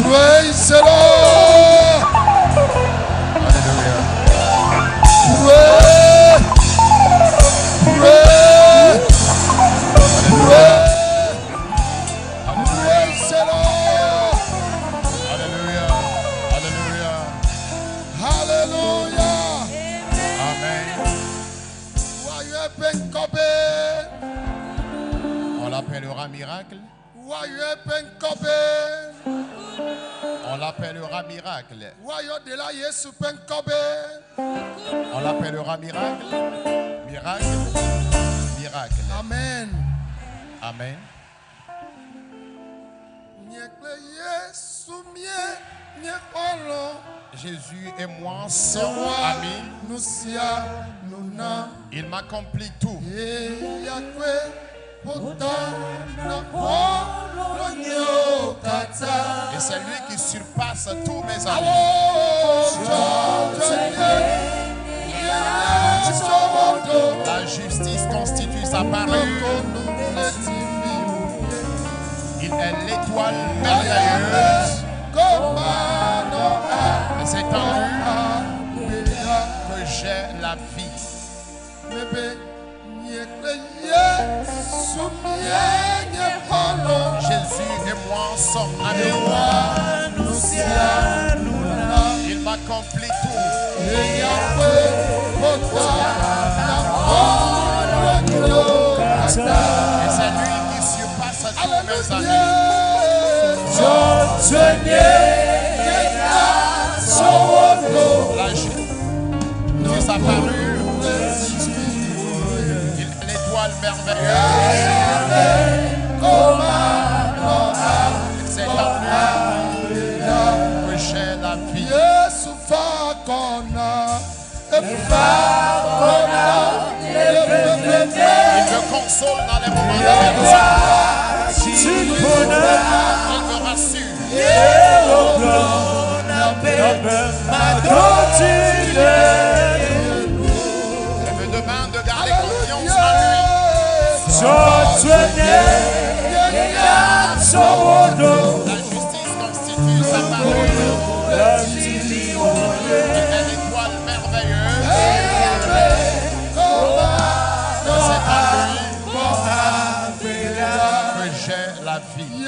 Praise the Lord. Hallelujah. Praise the Lord. Hallelujah. Hallelujah. Hallelujah. Amen. On l'appellera miracle. On l'appellera miracle. On l'appellera miracle. Miracle. Miracle. Amen. Amen. Jésus et moi sommes amis. Il m'accomplit tout. Et c'est lui qui surpasse tous mes amis. La justice constitue sa parure. Il est l'étoile merveilleuse. Et c'est en lui que j'ai la vie. Jésus et moi sommes amis. Il m'accomplit tout. Et c'est lui qui surpasse tous mes amis. La justice sa parure. Il est l'étoile merveilleuse. C'est en lui que j'ai la vie. Il me console dans les moments de il me rassure. Je me demande de garder confiance en lui. La justice constitue sa parure. Il est l'étoile merveilleuse. C'est en lui que j'ai la vie.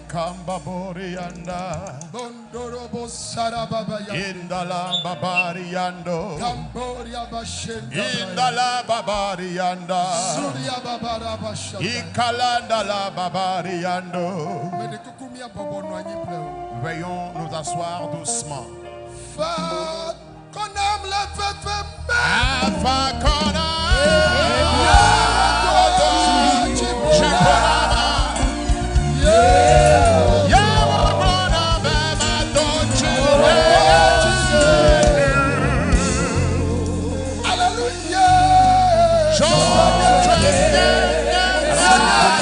Come Indala babariando. Indala babarianda. Ikalanda la babariando. Veuillons nous asseoir doucement.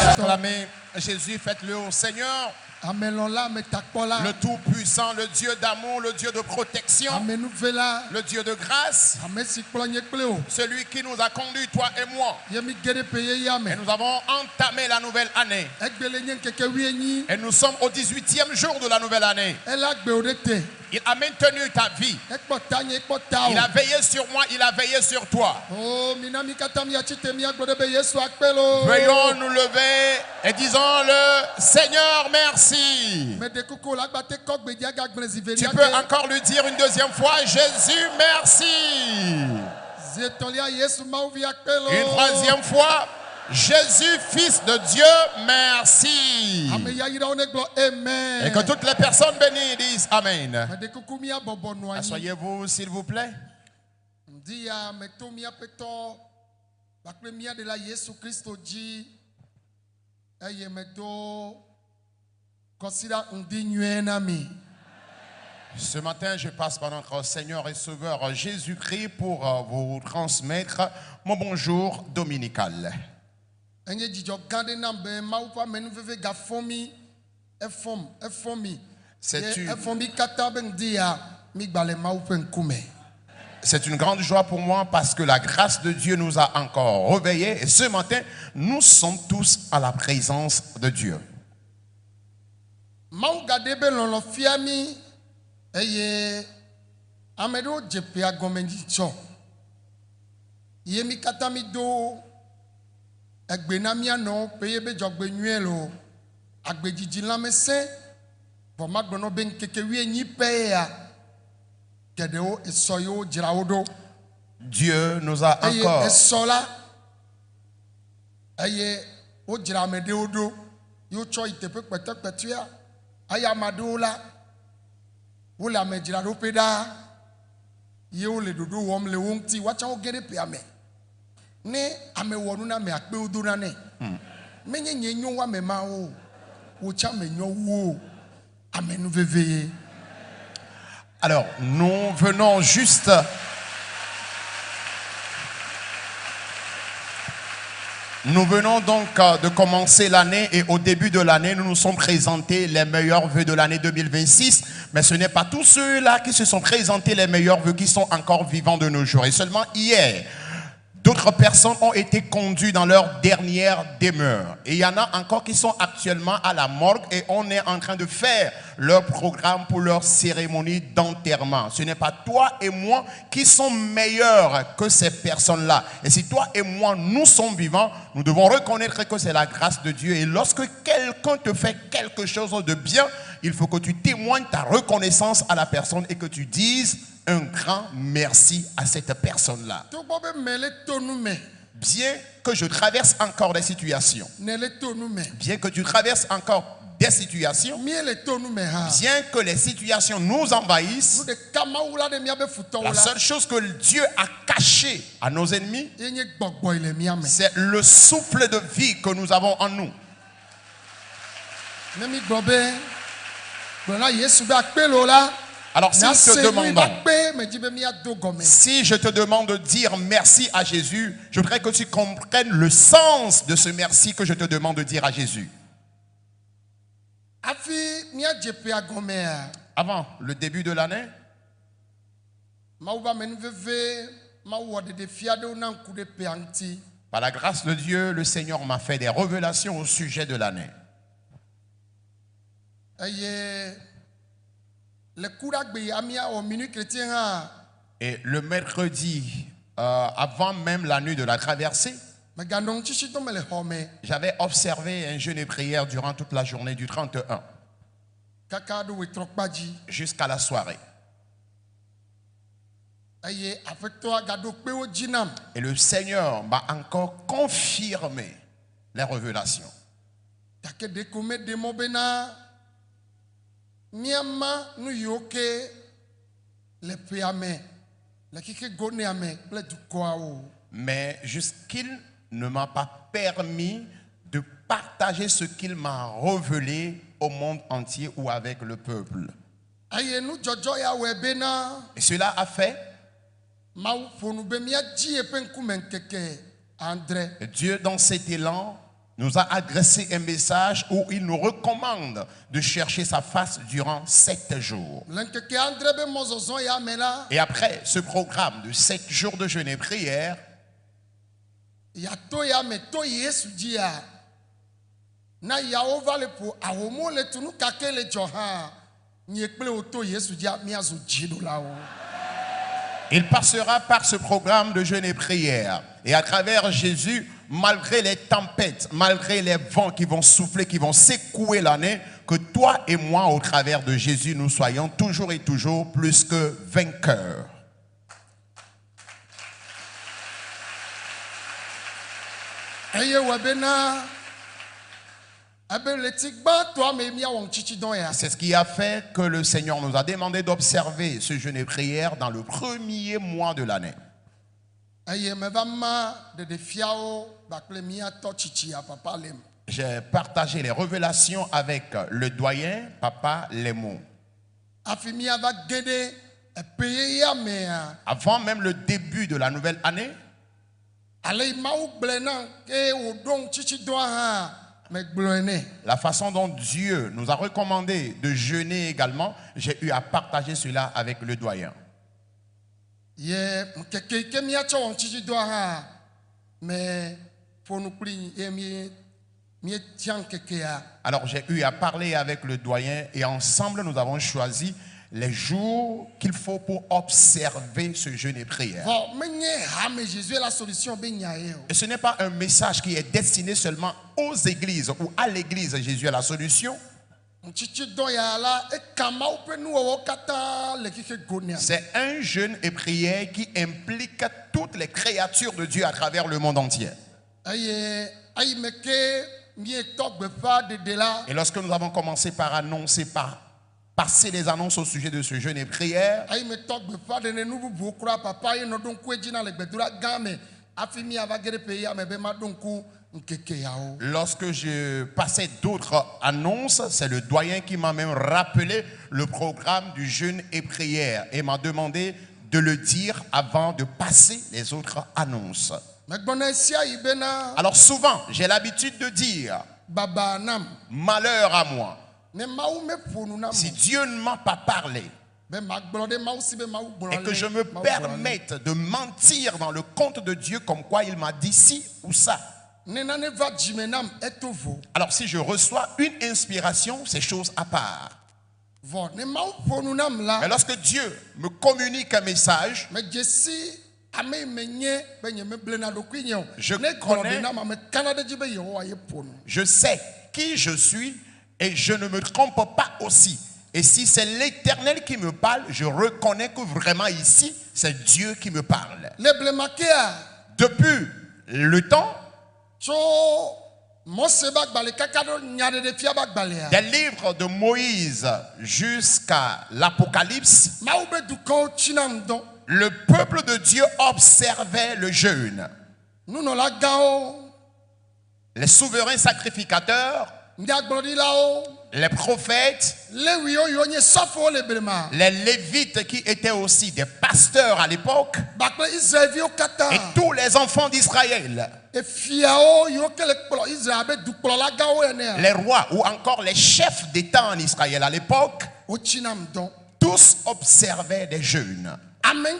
Acclamez Jésus, faites-le au Seigneur. Le Tout-Puissant, le Dieu d'amour, le Dieu de protection, le Dieu de grâce, celui qui nous a conduits, toi et moi. Et nous avons entamé la nouvelle année. Et nous sommes au 18e jour de la nouvelle année. Il a maintenu ta vie. Il a veillé sur moi, il a veillé sur toi. Veuillons nous lever et disons-le, Seigneur, merci. Tu peux encore lui dire une deuxième fois, Jésus, merci. Une troisième fois, Jésus, Fils de Dieu, merci. Et que toutes les personnes bénies disent Amen. Asseyez-vous, s'il vous plaît. Ce matin, je passe par notre Seigneur et Sauveur Jésus-Christ pour vous transmettre mon bonjour dominical. C'est une grande joie pour moi parce que la grâce de Dieu nous a encore réveillés. Et ce matin, nous sommes tous à la présence de Dieu. Dieu nous a encore Alors, nous venons juste donc de commencer l'année et au début de l'année, nous nous sommes présentés les meilleurs vœux de l'année 2026. Mais ce n'est pas tous ceux-là qui se sont présentés les meilleurs vœux qui sont encore vivants de nos jours. Et seulement hier, d'autres personnes ont été conduites dans leur dernière demeure. Et il y en a encore qui sont actuellement à la morgue et on est en train de faire leur programme pour leur cérémonie d'enterrement. Ce n'est pas toi et moi qui sont meilleurs que ces personnes-là. Et si toi et moi, nous sommes vivants, nous devons reconnaître que c'est la grâce de Dieu. Et lorsque quelqu'un te fait quelque chose de bien, il faut que tu témoignes ta reconnaissance à la personne et que tu dises un grand merci à cette personne-là. Bien que je traverse encore des situations, bien que tu traverses encore des situations, bien que les situations nous envahissent, la seule chose que Dieu a cachée à nos ennemis, c'est le souffle de vie que nous avons en nous. Alors si je te demande de dire merci à Jésus, je voudrais que tu comprennes le sens de ce merci que je te demande de dire à Jésus. Avant le début de l'année, par la grâce de Dieu, le Seigneur m'a fait des révélations au sujet de l'année. Et le mercredi, avant même la nuit de la traversée, j'avais observé un jeûne et prière durant toute la journée du 31. jusqu'à la soirée. Et le Seigneur m'a encore confirmé les révélations. Mais jusqu'il ne m'a pas permis de partager ce qu'il m'a révélé au monde entier ou avec le peuple. Et cela a fait Dieu, dans cet élan, nous a adressé un message où il nous recommande de chercher sa face durant 7 jours. Et après ce programme de 7 jours de jeûne et prière, il passera par ce programme de jeûne et prière. Et à travers Jésus, malgré les tempêtes, malgré les vents qui vont souffler, qui vont secouer l'année, que toi et moi, au travers de Jésus, nous soyons toujours et toujours plus que vainqueurs. C'est ce qui a fait que le Seigneur nous a demandé d'observer ce jeûne et prière dans le premier mois de l'année. J'ai partagé les révélations avec le doyen, Papa Lemo. Avant même le début de la nouvelle année, la façon dont Dieu nous a recommandé de jeûner également, j'ai eu à partager cela avec le doyen. Alors j'ai eu à parler avec le doyen et ensemble nous avons choisi les jours qu'il faut pour observer ce jeûne et prière. Et ce n'est pas un message qui est destiné seulement aux églises ou à l'église Jésus est la solution. C'est un jeûne et prière qui implique toutes les créatures de Dieu à travers le monde entier. Et lorsque nous avons commencé par annoncer, par passer les annonces au sujet de ce jeûne et prière, lorsque je passais d'autres annonces, c'est le doyen qui m'a même rappelé le programme du jeûne et prière et m'a demandé de le dire avant de passer les autres annonces. Alors souvent, j'ai l'habitude de dire malheur à moi. Si Dieu ne m'a pas parlé et que je me permette de mentir dans le compte de Dieu comme quoi il m'a dit ci ou ça. Alors si je reçois une inspiration, c'est chose à part. Mais lorsque Dieu me communique un message, je sais qui je suis et je ne me trompe pas aussi. Et si c'est l'Éternel qui me parle, je reconnais que vraiment ici, c'est Dieu qui me parle. Depuis le temps, des livres de Moïse jusqu'à l'Apocalypse, le peuple de Dieu observait le jeûne. Les souverains sacrificateurs, les prophètes, les lévites qui étaient aussi des pasteurs à l'époque, et tous les enfants d'Israël, les rois ou encore les chefs d'État en Israël à l'époque, tous observaient des jeûnes. Une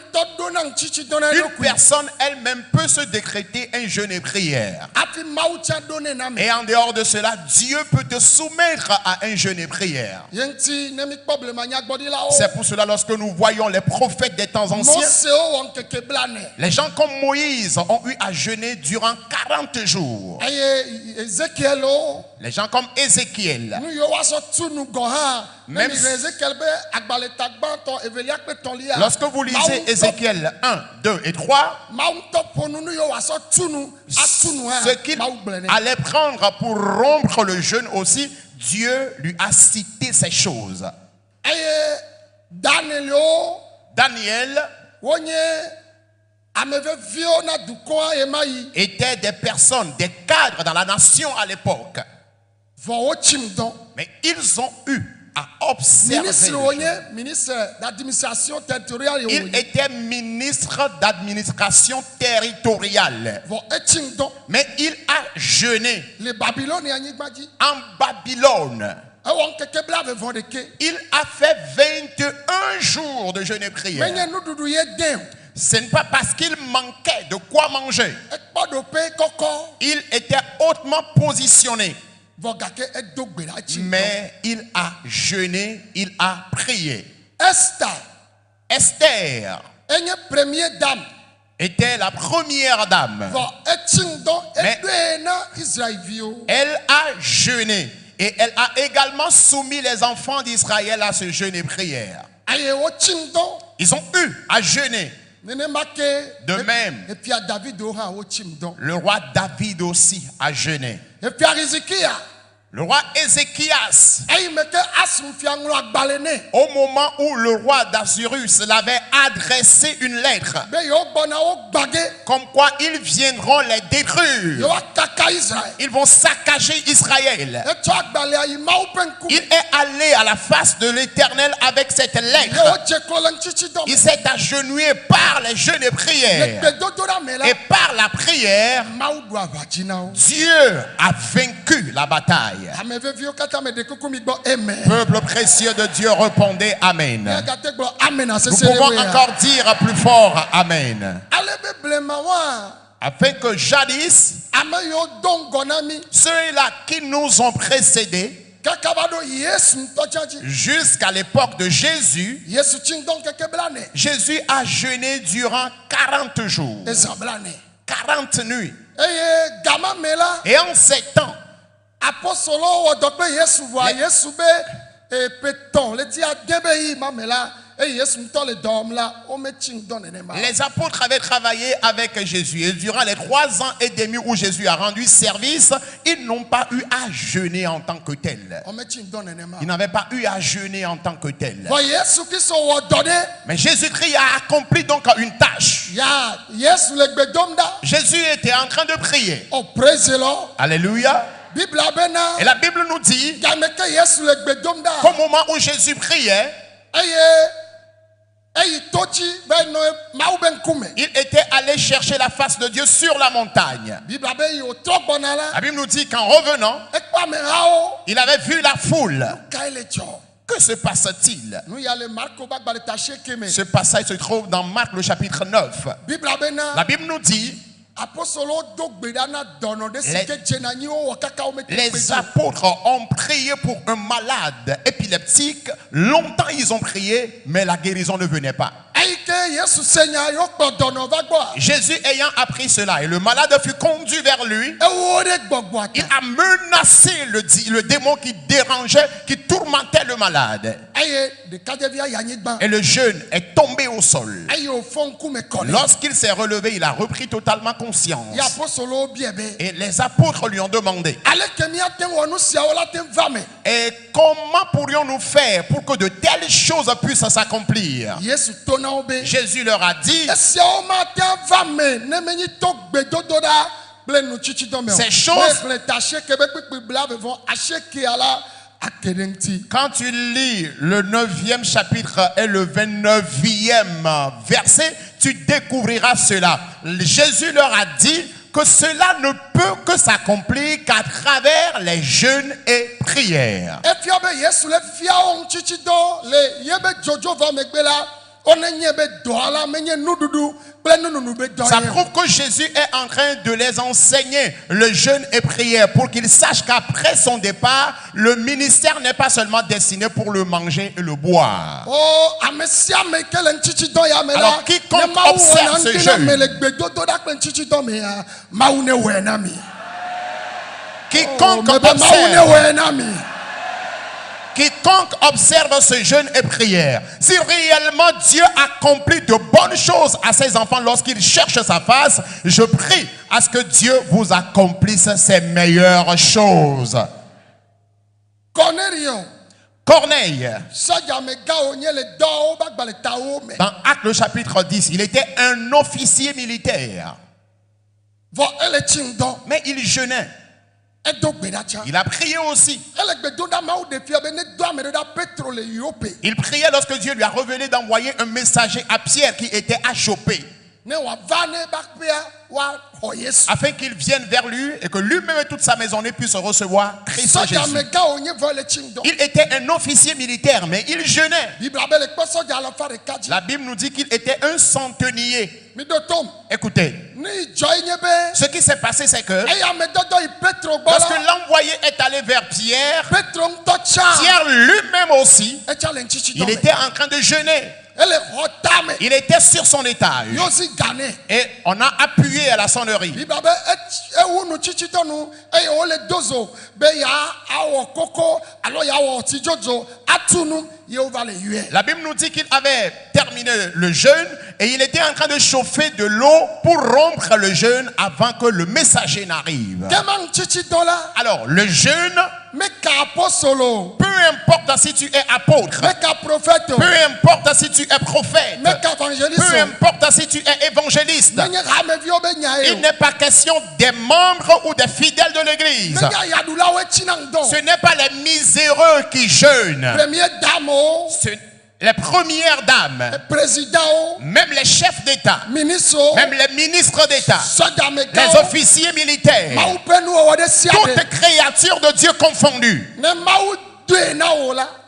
personne elle-même peut se décréter un jeûne et prière. Et en dehors de cela, Dieu peut te soumettre à un jeûne et prière. C'est pour cela, lorsque nous voyons les prophètes des temps anciens, les gens comme Moïse ont eu à jeûner durant 40 jours. Les gens comme Ézéchiel. Même lorsque vous lisez Ézéchiel 1, 2 et 3, ce qu'il allait prendre pour rompre le jeûne aussi, Dieu lui a cité ces choses. Daniel étaient des personnes, des cadres dans la nation à l'époque. Mais ils ont eu à observer. Il était ministre d'administration territoriale. Mais il a jeûné en Babylone. Il a fait 21 jours de jeûne et prière. Ce n'est pas parce qu'il manquait de quoi manger. Il était hautement positionné. Mais il a jeûné, il a prié. Esther était la première dame. Mais elle a jeûné. Et elle a également soumis les enfants d'Israël à ce jeûne et prière. Ils ont eu à jeûner. De même, le roi David aussi a jeûné. Le roi Ézéchias, au moment où le roi d'Assyrus l'avait adressé une lettre, comme quoi ils viendront les détruire, ils vont saccager Israël. Il est allé à la face de l'Éternel avec cette lettre. Il s'est agenouillé par les jeûnes et prières. Et par la prière, Dieu a vaincu la bataille. Peuple précieux de Dieu, répondez Amen. Nous pouvons encore dire plus fort Amen. Afin que jadis, ceux-là qui nous ont précédés, jusqu'à l'époque de Jésus, Jésus a jeûné durant 40 jours, 40 nuits. Et en ces temps, les apôtres avaient travaillé avec Jésus. Et durant les 3 ans et demi où Jésus a rendu service, ils n'ont pas eu à jeûner en tant que tel. Ils n'avaient pas eu à jeûner en tant que tel. Mais Jésus-Christ a accompli donc une tâche. Jésus était en train de prier. Alléluia. Et la Bible nous dit qu'au moment où Jésus priait, il était allé chercher la face de Dieu sur la montagne. La Bible nous dit qu'en revenant, il avait vu la foule. Que se passe-t-il? Ce passage se trouve dans Marc le chapitre 9. La Bible nous dit, les apôtres ont prié pour un malade épileptique. Longtemps ils ont prié, mais la guérison ne venait pas. Jésus ayant appris cela, et le malade fut conduit vers lui, il a menacé le démon qui dérangeait, qui tourmentait le malade. Et le jeune est tombé au sol. Lorsqu'il s'est relevé, il a repris totalement conscience. Et les apôtres lui ont demandé, et comment pourrions-nous faire pour que de telles choses puissent s'accomplir? Jésus leur a dit, ces choses, quand tu lis le 9e chapitre et le 29e verset, tu découvriras cela. Jésus leur a dit que cela ne peut que s'accomplir qu'à travers les jeûnes et prières. Ça prouve que Jésus est en train de les enseigner le jeûne et prière pour qu'ils sachent qu'après son départ, le ministère n'est pas seulement destiné pour le manger et le boire. Alors quiconque observe ce jeûne, quiconque observe ce jeûne et prière, si réellement Dieu accomplit de bonnes choses à ses enfants lorsqu'ils cherchent sa face, je prie à ce que Dieu vous accomplisse ses meilleures choses. Corneille, dans Actes le chapitre 10, il était un officier militaire. Mais il jeûnait. Il a prié aussi. Il priait lorsque Dieu lui a révélé d'envoyer un messager à Pierre qui était à Jopé, afin qu'il vienne vers lui et que lui-même et toute sa maisonnée puissent recevoir Christ Jésus. Il était un officier militaire, mais il jeûnait. La Bible nous dit qu'il était un centenier. Écoutez, ce qui s'est passé, c'est que lorsque l'envoyé est allé vers Pierre, Pierre lui-même aussi, il était en train de jeûner. Il était sur son étage et on a appuyé à la sonnerie. La Bible nous dit qu'il avait terminé le jeûne et il était en train de chauffer de l'eau pour rompre le jeûne avant que le messager n'arrive. Alors le jeûne, peu importe si tu es apôtre, peu importe si tu es prophète, peu importe si tu es évangéliste, il n'est pas question des membres ou des fidèles de l'église. Ce n'est pas les miséreux qui jeûnent. Les premières dames, même les chefs d'État, même les ministres d'État, les officiers militaires, toutes créatures de Dieu confondues.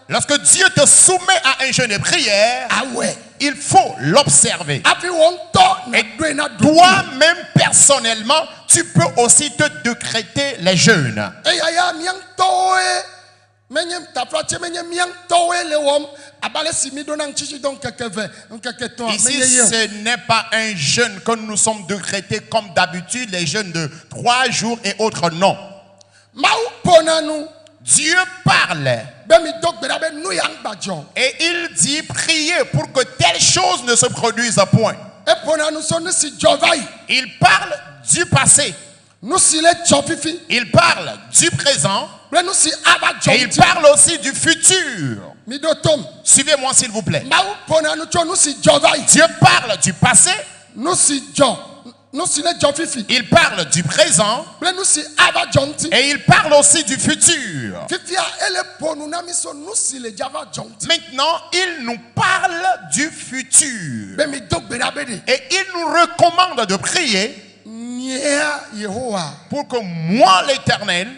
Lorsque Dieu te soumet à un jeûne et prière, il faut l'observer. Et toi-même personnellement, tu peux aussi te décréter les jeûnes. Ici, ce n'est pas un jeûne que nous sommes décrétés comme d'habitude, les jeûnes de 3 jours et autres, non. Dieu parle et il dit priez pour que telle chose ne se produise point. Il parle du passé, il parle du présent et il parle aussi du futur. Suivez-moi s'il vous plaît. Dieu parle du passé, il parle du présent et il parle aussi du futur. Maintenant, il nous parle du futur et il nous recommande de prier pour que moi, l'Éternel,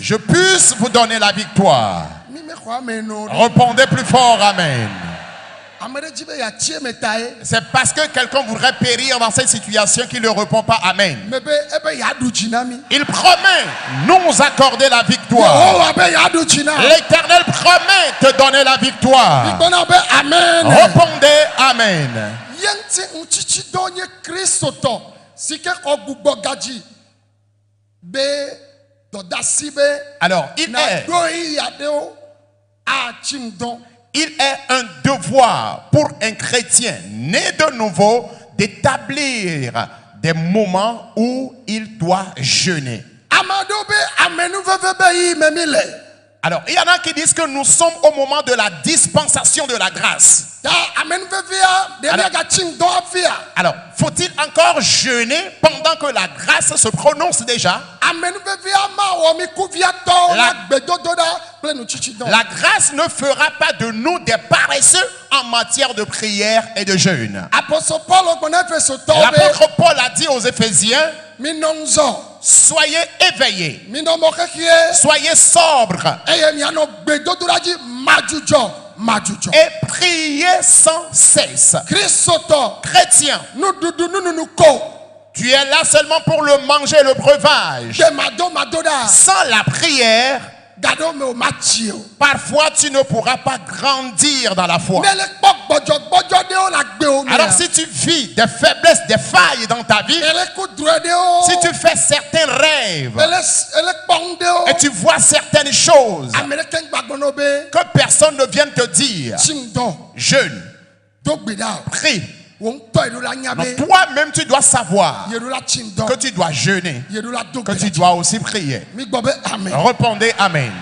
je puisse vous donner la victoire. Répondez plus fort, amen. C'est parce que quelqu'un voudrait périr dans cette situation qu'il ne répond pas amen. Il promet nous accorder la victoire. L'Éternel promet te donner la victoire. Répondez amen. Alors, il est un devoir pour un chrétien né de nouveau d'établir des moments où il doit jeûner. Alors, il y en a qui disent que nous sommes au moment de la dispensation de la grâce. Alors, faut-il encore jeûner pendant que la grâce se prononce déjà? La grâce ne fera pas de nous des paresseux en matière de prière et de jeûne. L'apôtre Paul a dit aux Éphésiens, soyez éveillés, soyez sobres et prier sans cesse. Chrétien, tu es là seulement pour le manger, le breuvage. Sans la prière, parfois tu ne pourras pas grandir dans la foi. Alors si tu vis des faiblesses, des failles dans ta vie, si tu fais certains rêves et tu vois certaines choses que personne ne vienne te dire, jeûne, prie. Non, toi-même tu dois savoir que tu dois jeûner, que tu dois aussi prier. Répondez Amen.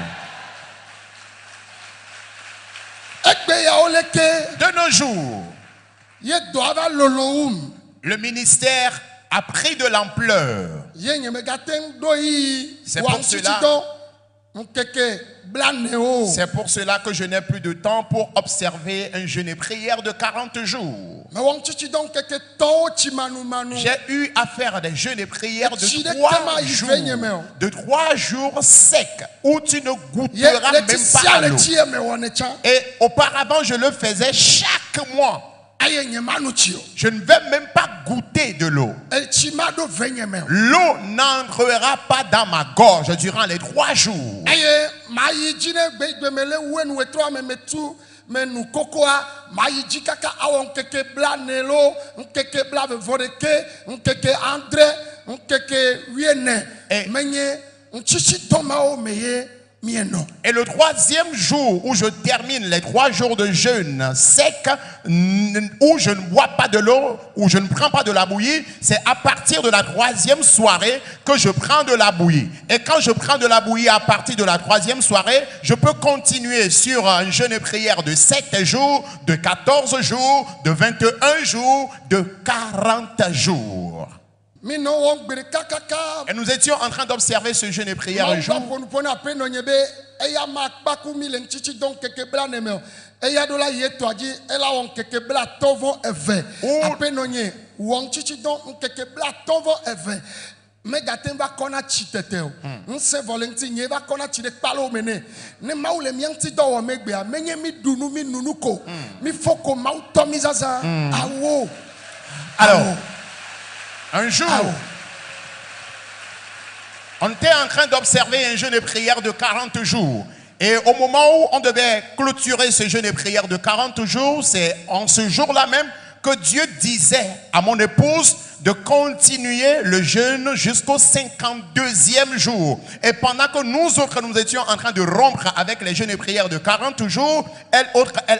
De nos jours, le ministère a pris de l'ampleur. C'est pour cela que je n'ai plus de temps pour observer un jeûne et prière de 40 jours. J'ai eu à faire des jeûnes et prières de 3 jours secs où tu ne goûteras même pas à l'eau. Et auparavant, je le faisais chaque mois. Je ne vais même pas goûter de l'eau. L'eau n'entrera pas dans ma gorge durant les 3 jours. Et le 3e jour où je termine les 3 jours de jeûne sec, où je ne bois pas de l'eau, où je ne prends pas de la bouillie, c'est à partir de la 3e soirée que je prends de la bouillie. Et quand je prends de la bouillie à partir de la 3e soirée, je peux continuer sur un jeûne et prière de 7 jours, de 14 jours, de 21 jours, de 40 jours. Et nous étions en train d'observer ce jeûne et prière un jour. Alors, un jour, on était en train d'observer un jeûne et prière de 40 jours. Et au moment où on devait clôturer ce jeûne et prière de 40 jours, c'est en ce jour-là même que Dieu disait à mon épouse de continuer le jeûne jusqu'au 52e jour. Et pendant que nous autres, nous étions en train de rompre avec les jeûnes et prières de 40 jours, elle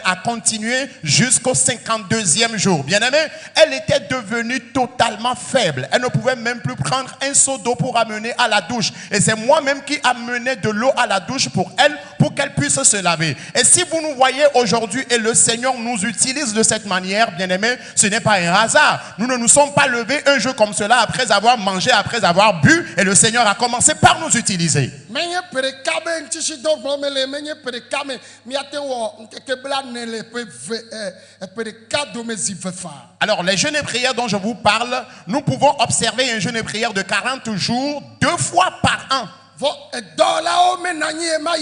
a continué jusqu'au 52e jour. Bien aimé, elle était devenue totalement faible. Elle ne pouvait même plus prendre un seau d'eau pour amener à la douche. Et c'est moi-même qui amenais de l'eau à la douche pour elle, pour qu'elle puisse se laver. Et si vous nous voyez aujourd'hui et le Seigneur nous utilise de cette manière, bien aimé, ce n'est pas un hasard. Nous ne nous sommes pas levés un jeu comme cela après avoir mangé, après avoir bu, et le Seigneur a commencé par nous utiliser. Alors les jeûnes et prières dont je vous parle, nous pouvons observer un jeûne et prière de 40 jours 2 fois par an.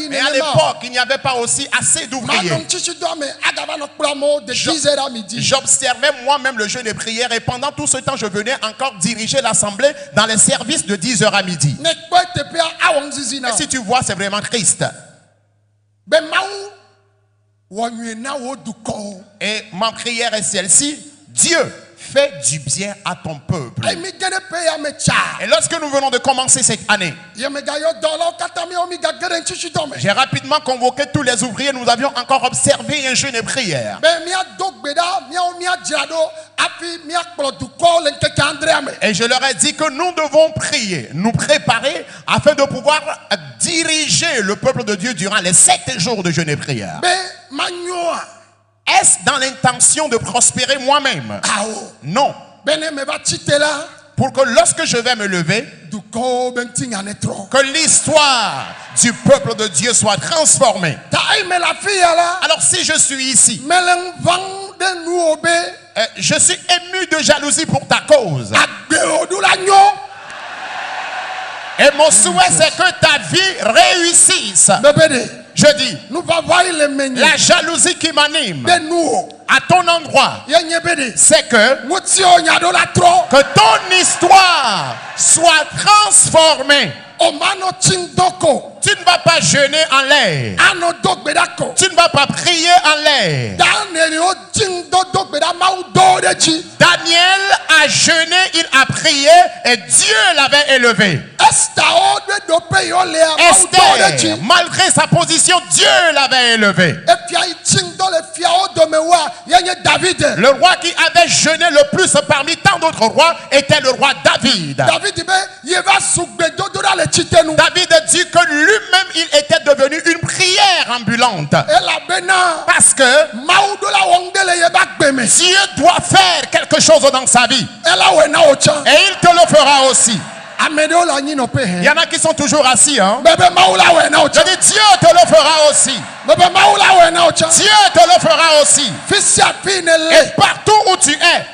Mais à l'époque, il n'y avait pas aussi assez d'ouvriers. J'observais moi-même le jeûne et prière, et pendant tout ce temps, je venais encore diriger l'assemblée dans les services de 10h à midi. Et si tu vois, c'est vraiment triste. Et ma prière est celle-ci: Dieu, fais du bien à ton peuple. Et lorsque nous venons de commencer cette année, j'ai rapidement convoqué tous les ouvriers. Nous avions encore observé un jeûne et prière. Et je leur ai dit que nous devons prier, nous préparer afin de pouvoir diriger le peuple de Dieu durant les 7 jours de jeûne et prière. Est-ce dans l'intention de prospérer moi-même? Non. Pour que lorsque je vais me lever, que l'histoire du peuple de Dieu soit transformée. Alors si je suis ici, je suis ému de jalousie pour ta cause. Et mon souhait, c'est que ta vie réussisse. Je dis, la jalousie qui m'anime à ton endroit, c'est que ton histoire soit transformée. Tu ne vas pas jeûner en l'air. Tu ne vas pas prier en l'air. Daniel a jeûné, il a prié et Dieu l'avait élevé. Esther, malgré sa position, Dieu l'avait élevé. Le roi qui avait jeûné le plus parmi tant d'autres rois était le roi David. David dit que lui-même il était devenu une prière ambulante. Parce que Dieu doit faire quelque chose dans sa vie. Et il te le fera aussi. Il y en a qui sont toujours assis. Hein? Je dis Dieu te le fera aussi. Dieu te le fera aussi. Et partout où tu es,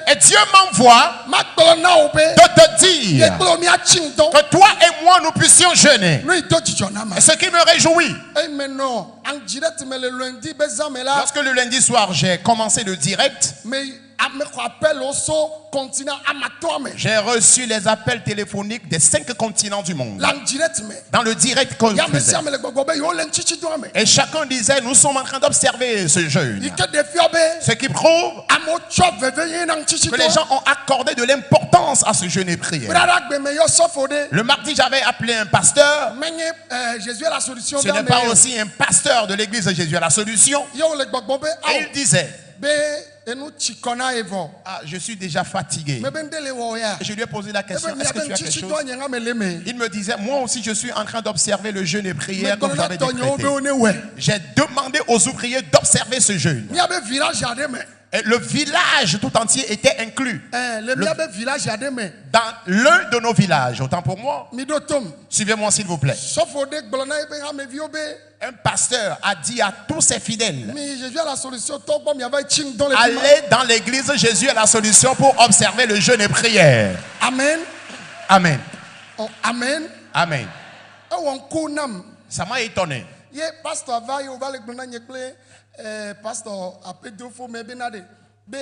et Dieu m'envoie de te dire que toi et moi nous puissions jeûner. Et ce qui me réjouit, lorsque le lundi soir j'ai commencé le direct, j'ai reçu les appels téléphoniques des 5 continents du monde. Dans le direct qu'on faisait. Et chacun disait, nous sommes en train d'observer ce jeûne. Ce qui prouve que les gens ont accordé de l'importance à ce jeûne et prière. Le mardi, j'avais appelé un pasteur. Ce n'est pas aussi un pasteur de l'église de Jésus à la solution. Et il disait, je suis déjà fatigué. Je lui ai posé la question, est-ce que tu as quelque chose? Il me disait, moi aussi je suis en train d'observer le jeûne et prière comme j'avais décrété. J'ai demandé aux ouvriers d'observer ce jeûne. Et le village tout entier était inclus. Dans l'un de nos villages, autant pour moi. Suivez-moi s'il vous plaît. Un pasteur a dit à tous ses fidèles, allez dans l'église Jésus est la solution pour observer le jeûne et prière. Amen. Amen. Oh, amen. Amen. Ça m'a étonné. Pasteur après 2 fois mais benade be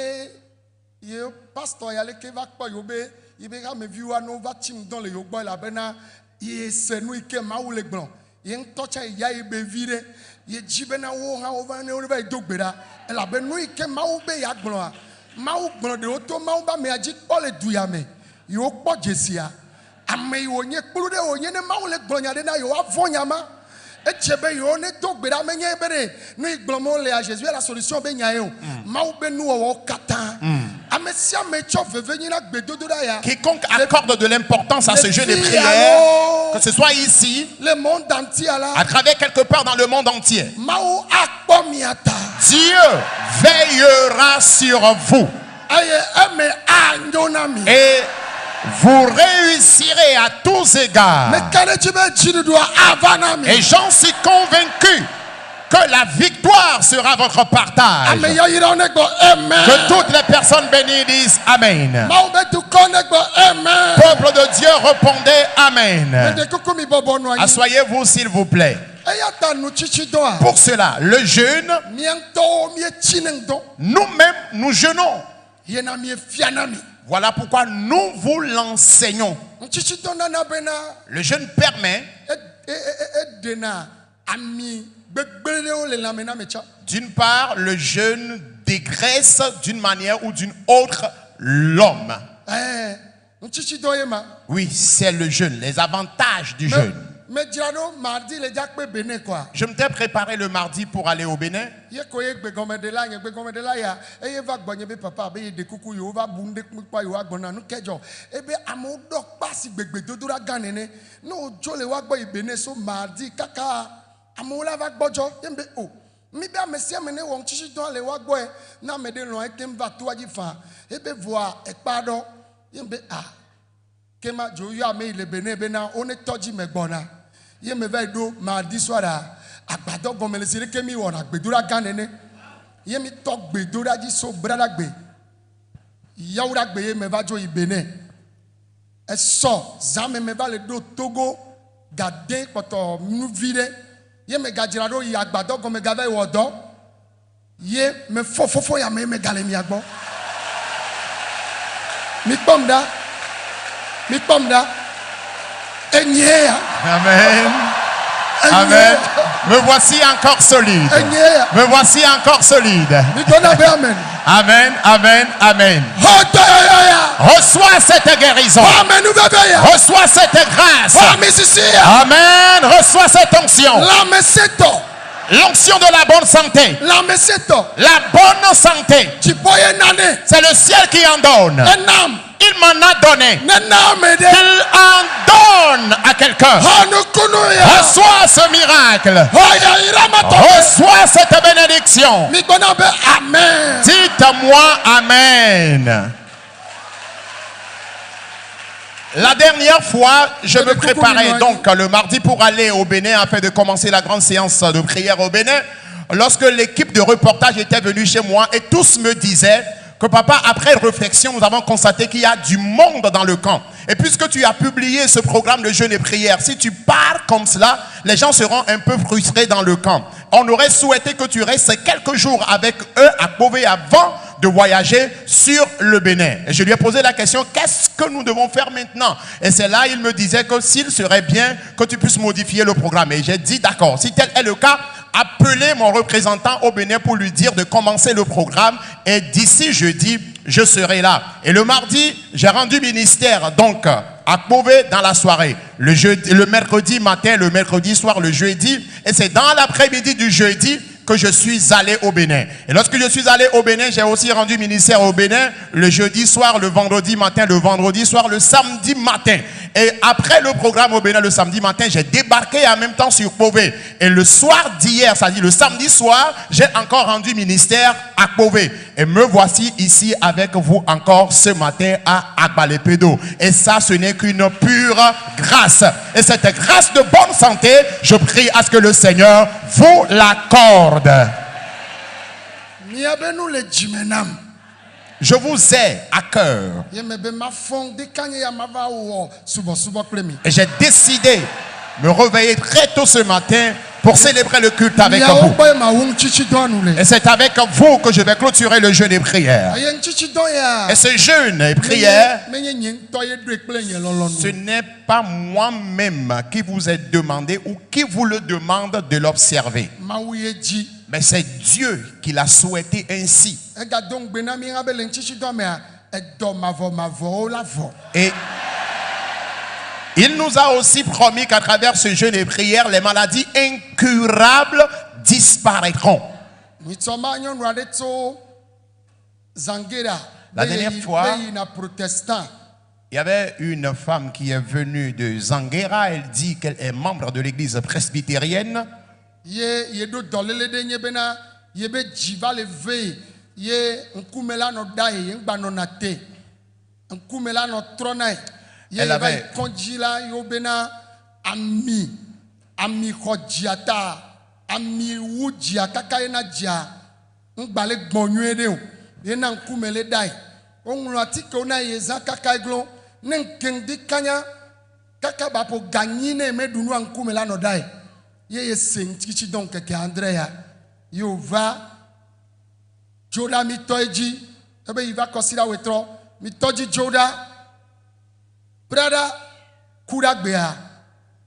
ye pasteur yale ke va kpo yo be ibe ga me viwa no va tim dans le yo boy la bena ye senu ike ma wo le gbon ye ntocha ya ibe vire ye jibena wo ha over ne o ba dogbera e la be no ike ma wo be ya gbon a ma wo gbon de o to ma wo ba me aji o le du ya me yo kpo jesia ame yo nye kpuru de o nye ne ma wo le gbon ya de na yo avonya ma. Jésus est la solution. Quiconque accorde de l'importance à ce jeûne de prière, que ce soit ici, le monde entier, à travers quelque part dans le monde entier, Dieu veillera sur vous. Et vous réussirez à tous égards. Et j'en suis convaincu que la victoire sera votre partage. Que toutes les personnes bénies disent Amen. Peuple de Dieu, répondez Amen. Asseyez-vous s'il vous plaît. Pour cela, le jeûne, nous-mêmes, nous jeûnons. Voilà pourquoi nous vous l'enseignons. Le jeûne permet d'une part, le jeûne dégraisse d'une manière ou d'une autre l'homme. Oui, c'est le jeûne, les avantages du jeûne. Je m'étais préparé le mardi pour aller au Bénin. Ye me va do mardi soir agbado gomelesire ke mi wona gbedura ganene ye mi to gbedura ji so brada gbe yawra gbe ye me va jo ibene e so zame me va le do Togo Gade poto muvide. Ye me gajirado yi agbado go me gave wodo. Ye me fofofo ya me gale mi agbo. Mi pomda. Enye. Amen. Amen. Me voici encore solide. Me voici encore solide. Amen. Amen, amen, amen. Reçois cette guérison. Reçois cette grâce. Amen. Reçois cette onction. L'onction de la bonne santé. La bonne santé. C'est le ciel qui en donne. Il m'en a donné. Il en donne à quelqu'un. Reçois ce miracle. Reçois cette bénédiction. Dites-moi Amen. La dernière fois, je me préparais donc le mardi pour aller au Bénin afin de commencer la grande séance de prière au Bénin. Lorsque l'équipe de reportage était venue chez moi et tous me disaient que papa, après réflexion, nous avons constaté qu'il y a du monde dans le camp. Et puisque tu as publié ce programme de jeûne et prière, si tu pars comme cela, les gens seront un peu frustrés dans le camp. On aurait souhaité que tu restes quelques jours avec eux à Pové avant de voyager sur le Bénin. Et je lui ai posé la question, qu'est-ce que nous devons faire maintenant? Et c'est là, il me disait que s'il serait bien que tu puisses modifier le programme. Et j'ai dit, d'accord, si tel est le cas, appelez mon représentant au Bénin pour lui dire de commencer le programme. Et d'ici jeudi, je serai là. Et le mardi, j'ai rendu ministère, donc, à Pové dans la soirée. Le mercredi matin, le mercredi soir, le jeudi. Et c'est dans l'après-midi du jeudi que je suis allé au Bénin. Et lorsque je suis allé au Bénin, j'ai aussi rendu ministère au Bénin le jeudi soir, le vendredi matin, le vendredi soir, le samedi matin. Et après le programme au Bénin le samedi matin, j'ai débarqué en même temps sur Pové. Et le soir d'hier, c'est-à-dire le samedi soir, j'ai encore rendu ministère à Pové. Et me voici ici avec vous encore ce matin à Agbalepedo. Et ça, ce n'est qu'une pure grâce. Et cette grâce de bonne santé, je prie à ce que le Seigneur vous l'accorde. Je vous ai à cœur. Et j'ai décidé de me réveiller très tôt ce matin pour célébrer le culte avec vous. Et c'est avec vous que je vais clôturer le jeûne et prière. Et ce jeûne et prière, ce n'est pas moi-même qui vous ai demandé ou qui vous le demande de l'observer. Mais c'est Dieu qui l'a souhaité ainsi. Et il nous a aussi promis qu'à travers ce jeûne et prière, les maladies incurables disparaîtront. La dernière fois, il y avait une femme qui est venue de Zanguera. Elle dit qu'elle est membre de l'église presbytérienne. Elle avait Joda mitoji, ebe iva kosira wetro, mitoji Joda, brada kura gbea,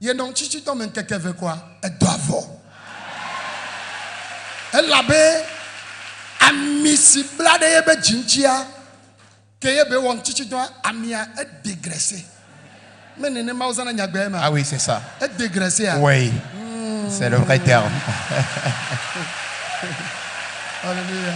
ye non chichi to men keke ve kwa, e doavo. E labe, amisi blade yebe jinchia, ke yebe won chichi to amia e dégraissé. Mais nene mausana nyagbe ma. Ah oui, c'est ça. E dégraissé. Oui, c'est le vrai terme. Alléluia.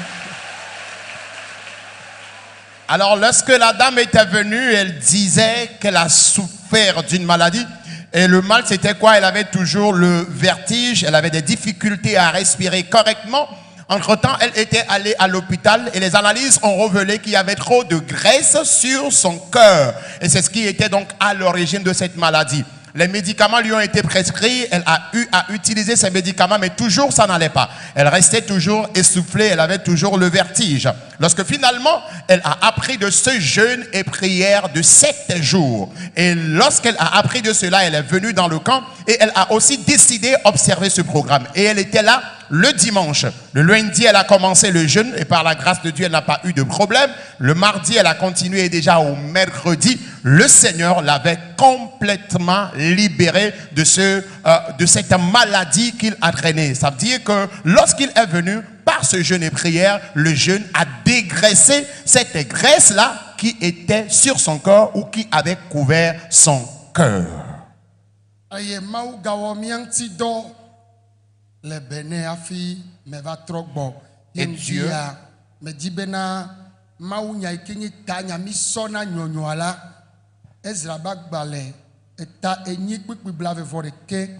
Alors, lorsque la dame était venue, elle disait qu'elle a souffert d'une maladie. Et le mal, c'était quoi? Elle avait toujours le vertige, elle avait des difficultés à respirer correctement. Entre-temps, elle était allée à l'hôpital et les analyses ont révélé qu'il y avait trop de graisse sur son cœur. Et c'est ce qui était donc à l'origine de cette maladie. Les médicaments lui ont été prescrits. Elle a eu à utiliser ces médicaments, mais toujours ça n'allait pas. Elle restait toujours essoufflée. Elle avait toujours le vertige. Lorsque finalement, elle a appris de ce jeûne et prière de 7 jours. Et lorsqu'elle a appris de cela, elle est venue dans le camp et elle a aussi décidé d'observer ce programme. Et elle était là le dimanche. Le lundi, elle a commencé le jeûne et par la grâce de Dieu, elle n'a pas eu de problème. Le mardi, elle a continué et déjà au mercredi, le Seigneur l'avait complètement libéré de cette maladie qu'il a traînée. Ça veut dire que lorsqu'il est venu, par ce jeûne et prière, le jeûne a dégraissé cette graisse-là qui était sur son corps ou qui avait couvert son cœur. Le béné afi me va trop bon. Et Dieu me dit bena maounya ikenyi tanya mi sona nyonyoala Ezra bagbale eta enyi kpikpi blave voreke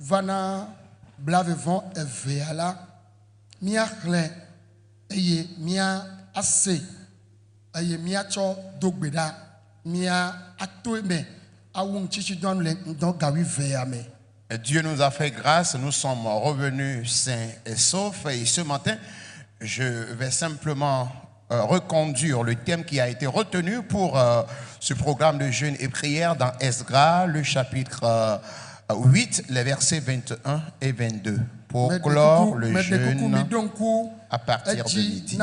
vana blave von eveala mia khle eye mia ase eye mia cho dogbeda mia atoeme awun chichi don le don gawi veame. Dieu nous a fait grâce, nous sommes revenus sains et saufs. Et ce matin, je vais simplement reconduire le thème qui a été retenu pour ce programme de jeûne et prière dans Esdras, le chapitre 8, les versets 21 et 22, pour clore le jeûne à partir de midi.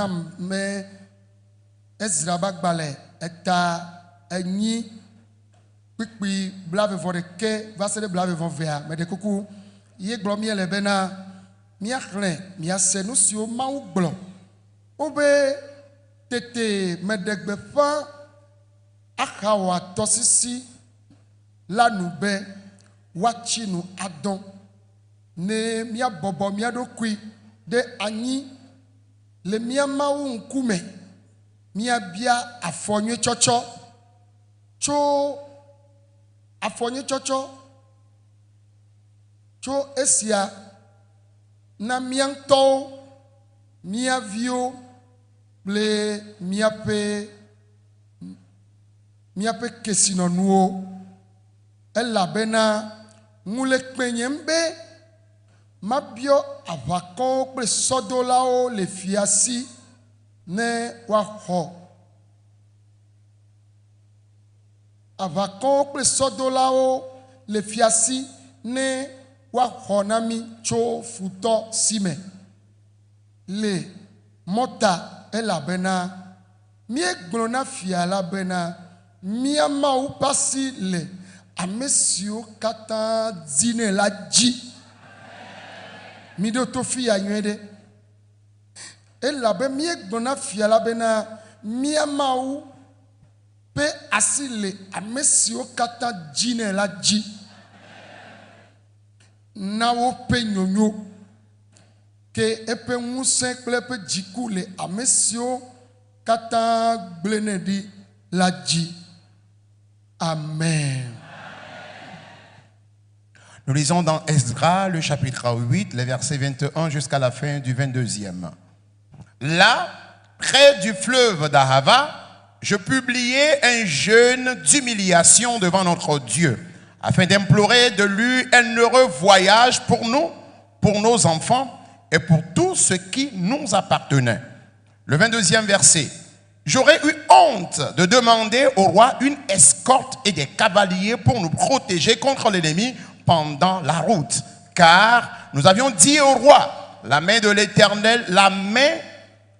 Puis blave voreke va se blave von vea mais de kuku ye glo mi ele bena mi akhle mi ase no si o ma u glo obe tete medegbe fa akawa tosisi lanube wachinu adon ne mi abobo mi adokui de anyi le mi ma u nkume mi abia afonye chocho cho afonye chocho cho esia na mianto miavio ble miape kesinonuo elabena ngule kpenyembe mabio avako ple sodolao le fiasi ne waho avakon ple sodolao le fiasi ne wa honami cho futo sime le mota elabena mie glona fia la bena mia mau pasi le amesio kata dine la ji mi do to fia nywede elabe mie glona fia la bena mia mau pe asile amesio kata jine la ji na wo pe nyonyo ke epe nwuse kple pe jiku le amesio kata gblene la ji. Amen. Nous lisons dans Esdras le chapitre 8 les versets 21 jusqu'à la fin du 22e. Là, près du fleuve d'Ahava, je publiai un jeûne d'humiliation devant notre Dieu, afin d'implorer de lui un heureux voyage pour nous, pour nos enfants et pour tout ce qui nous appartenait. Le 22e verset. J'aurais eu honte de demander au roi une escorte et des cavaliers pour nous protéger contre l'ennemi pendant la route. Car nous avions dit au roi, la main de l'Éternel, la main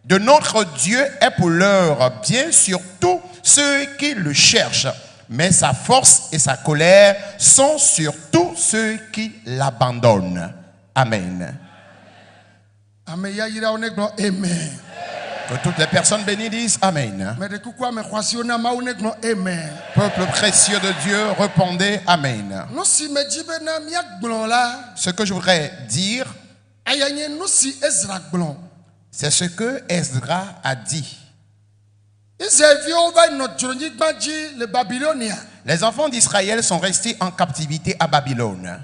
de notre Dieu est pour leur bien sur tous ceux qui le cherchent. Mais sa force et sa colère sont sur tous ceux qui l'abandonnent. Amen. Amen. Que toutes les personnes bénies disent Amen. Peuple précieux de Dieu, répondez Amen. Ce que je voudrais dire, c'est ce que Esdras a dit. Les enfants d'Israël sont restés en captivité à Babylone.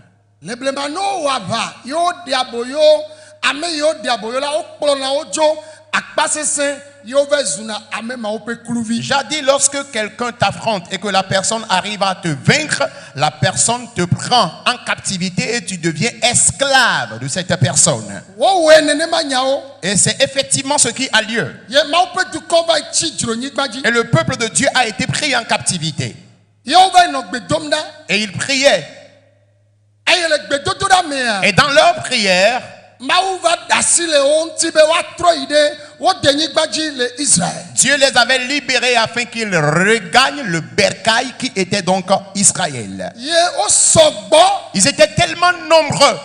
yove zuna amema ope kluvi. Jadis, lorsque quelqu'un t'affronte et que la personne arrive à te vaincre, la personne te prend en captivité et tu deviens esclave de cette personne. Wo nenema nyao. Et c'est effectivement ce qui a lieu. Ye ma ope du komba chi droni gbaji. Et le peuple de Dieu a été pris en captivité. Yove no gbedomda. Et ils priaient. Ayele gbedododa mea. Et dans leur prière, Maou va dasile onti be wa troide wo denyi gbaji le Israël. Dieu les avait libérés afin qu'ils regagnent le bercail qui était donc Israël. Ye o sogbo. Ils étaient tellement nombreux.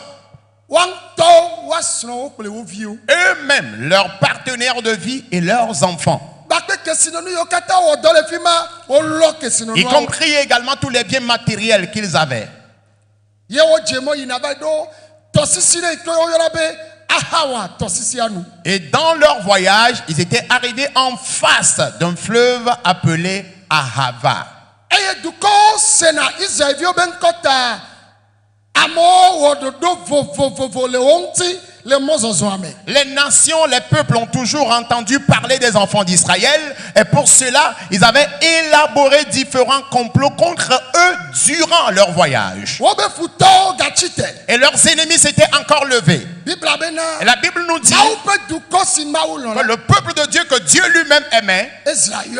Wanto wasno ple wo vio. Eux-mêmes, leurs partenaires de vie et leurs enfants. Bakpe kesinonu yo kata wo do le fima o lo kesinonu. Y compris également tous les biens matériels qu'ils avaient. Ye wo jemo yinaba do tosisi ne ko yo yorabe ahawa tosisi anu. Et dans leur voyage, ils étaient arrivés en face d'un fleuve appelé Ahava. Eye duko sena Israël vio ben kota amo wo do vo le onti le mozozo ame. Les nations, les peuples ont toujours entendu parler des enfants d'Israël et pour cela, ils avaient élaboré différents complots contre eux durant leur voyage. Wo be futo gachite. Et leurs ennemis s'étaient encore levés. Bible bena. Et la Bible nous dit Maou pe duko si maou que lona. le peuple de Dieu que Dieu lui-même aimait, Israël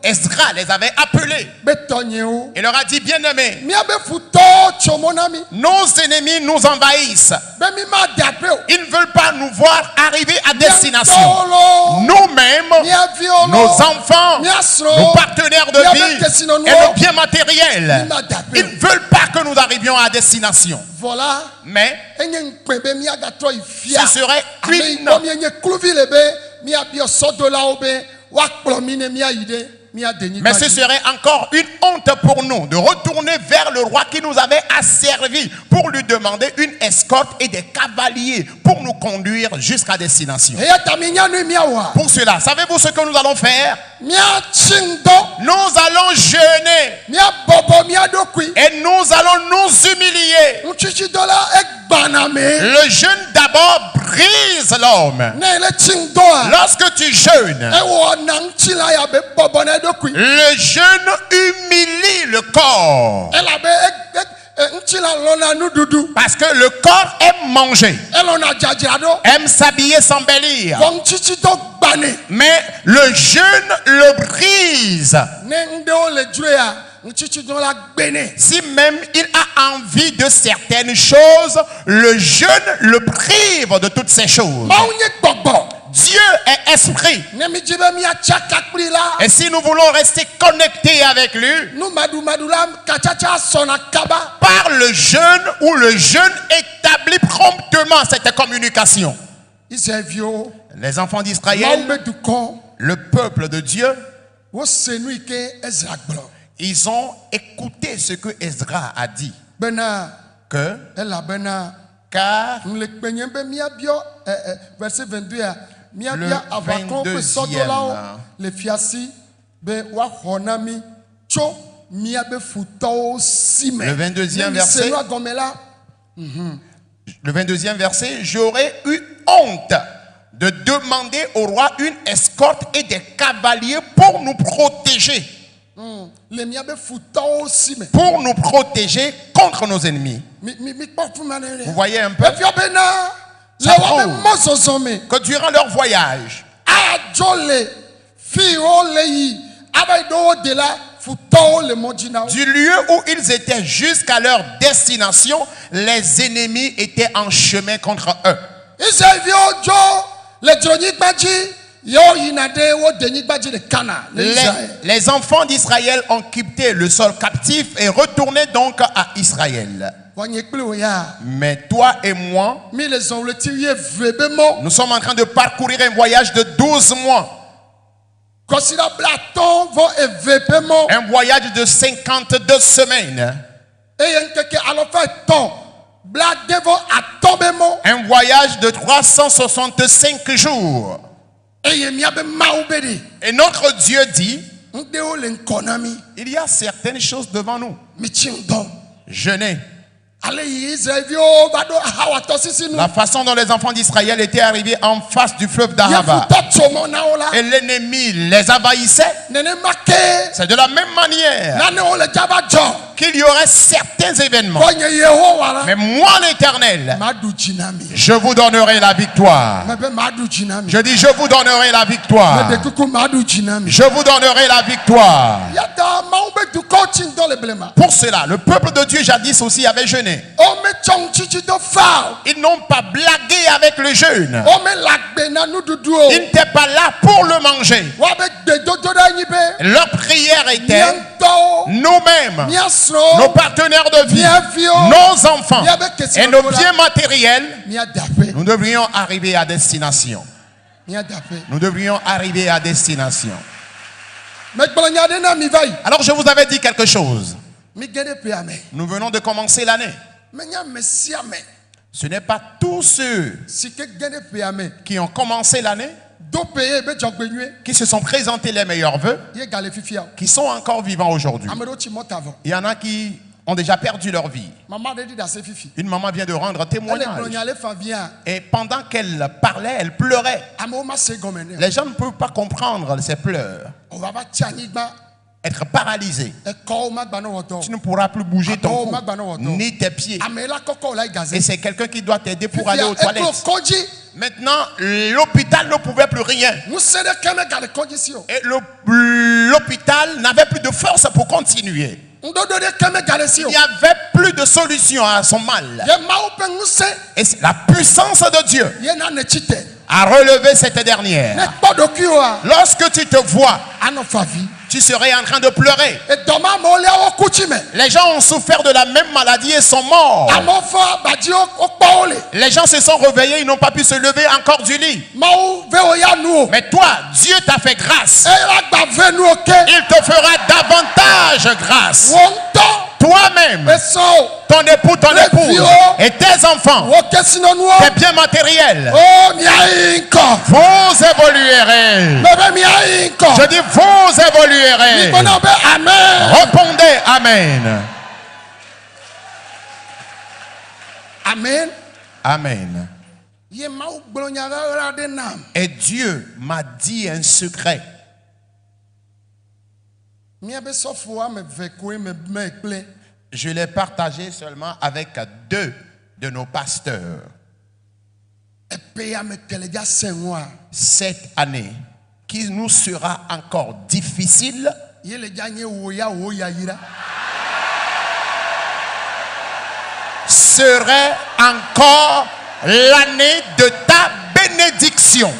Esdras les avait appelés betonyeo. et leur a dit, bien-aimés, Mia be futo chomonami. nos ennemis nous envahissent. Be mi ma dapeo. Ils ne veulent pas nous voir arriver à destination. Tolo. Nous-mêmes, Mia violo. nos enfants, Mia sro. nos partenaires de vie et le bien matériel, ils ne veulent pas que nous arrivions à destination. Voilà. Mais Enye nkpebe mi agato ifia. ce serait Ame une... komi enye kluvi lebe mi abio sodola obe wa kplo mi ne mi ayide mi adeni. Mais ce serait encore une honte pour nous de retourner vers le roi qui nous avait asservis pour lui demander une escorte et des cavaliers pour nous conduire jusqu'à destination. Eya taminya nu mi awa. Pour cela, savez-vous ce que nous allons faire? Mi chindo. Nous allons jeûner Mi abobo mi adokui. et nous allons nous humilier. Uchichi dola ekbaname. Le jeûne d'abord brise l'homme. Ne le chindoa. Lorsque tu jeûnes, Ewo nang chila ya be bobo na dokui. le jeûne humilie le corps. Ela be nchila lona nududu. Parce que le corps aime manger, Elona jajado. aime s'habiller, s'embellir. Wong chichi do bane. Mais le jeûne le brise. Ne ndeo le drea. Nchichi do la gbene. Si même il a envie de certaines choses, le jeûne le prive de toutes ces choses. Maunye gbogbo. Dieu est esprit. Ne mi jibe mi achaka kpli la. Et si nous voulons rester connectés avec lui, Nu madu la kachacha sona kaba. par le jeûne ou le jeûne établit promptement cette communication. Israël vio. Les enfants d'Israël, Maube du kon. le peuple de Dieu, Wo senu ike Ezra gblo. ils ont écouté ce que Esdras a dit. Bena. Que, Ela bena. car Le kpenye be mi abio. Verset 22 ya. Mi Le abia avakon pe 22e, sodola o. Le fiasi. Be wa honami. Cho. Mi abe futo sime. Le 22e verset. Senu agomela. le 22e verset, j'aurais eu honte de demander au roi une escorte et des cavaliers pour nous protéger. Le mi abe futo sime. Pour nous protéger contre nos ennemis. Mi porte manere. Vous voyez un peu Efio bena. Ça Le wabe prouve. mozozome. que durant leur voyage, Ajole. Fi o leyi. Abaido de la futo le modina. du lieu où ils étaient jusqu'à leur destination, les ennemis étaient en chemin contre eux. Israël vio jo. Le droni gbaji. Yo yinade wo deni gbaji de Cana. Les enfants d'Israël ont quitté le sol captif et retourné donc à Israël. Wanye kple o ya. Mais toi et moi, Mi les ont le tiré vraitement. nous sommes en train de parcourir un voyage de 12 mois. Considère Platon vont événement. Un voyage de 52 semaines. Et yen keke alofa ton. Blade vont atombement. Un voyage de 365 jours. Et yen miabe maoubedi. Et notre Dieu dit, Ndeo len konami. il y a certaines choses devant nous. Mi chindon. Jeûner. Ale Israël vio vado hawa tosisi nu. La façon dont les enfants d'Israël étaient arrivés en face du fleuve Ye d'Ahava. futo et l'ennemi les envahissait, c'est de la même manière qu'il y aurait certains événements. Mais moi, l'Éternel, je vous donnerai la victoire. Je dis, je vous donnerai la victoire. Je vous donnerai la victoire. Pour cela, le peuple de Dieu jadis aussi avait jeûné. Ils n'ont pas blagué avec le jeûne. Ils n'étaient pas là pour le manger. Leur prière était nous-mêmes, nos partenaires de vie, nos enfants et nos biens matériels. Nous devrions arriver à destination. Nous devrions arriver à destination. Alors je vous avais dit quelque chose. Nous venons de commencer l'année. Ce n'est pas tous ceux qui ont commencé l'année qui se sont présentés les meilleurs vœux qui sont encore vivants aujourd'hui. Il y en a qui ont déjà perdu leur vie. Une maman vient de rendre témoignage. Et pendant qu'elle parlait, elle pleurait. Les gens ne peuvent pas comprendre ses pleurs. Être paralysé. Tu ne pourras plus bouger ton cou, ni tes pieds. Et c'est quelqu'un qui doit t'aider pour aller aux toilettes. Maintenant, l'hôpital ne pouvait plus rien. Et l'hôpital n'avait plus de force pour continuer. Il n'y avait plus de solution à son mal. Et c'est la puissance de Dieu a relevé cette dernière. Lorsque tu te vois, tu serais en train de pleurer. Les gens ont souffert de la même maladie et sont morts. Les gens se sont réveillés, ils n'ont pas pu se lever encore du lit. Mais toi, Dieu t'a fait grâce. Il te fera davantage grâce. Toi-même, ton époux, ton épouse et tes enfants, tes biens matériels, vous évoluerez. Je dis vous évoluerez. Répondez Amen. Amen. Amen. Et Dieu m'a dit un secret. Je l'ai partagé seulement avec 2 de nos pasteurs. Cette année, qui nous sera encore difficile, serait encore l'année de ta bénédiction.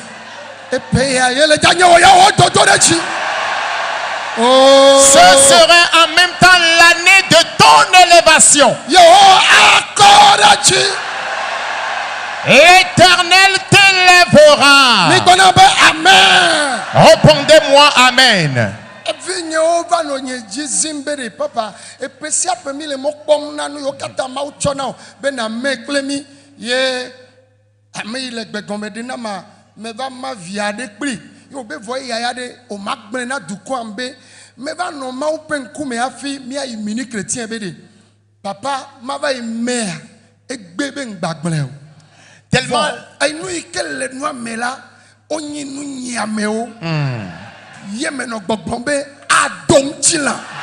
Ce serait en même temps l'année de ton élévation. L'Éternel t'élèvera. Répondez-moi Amen. Tellement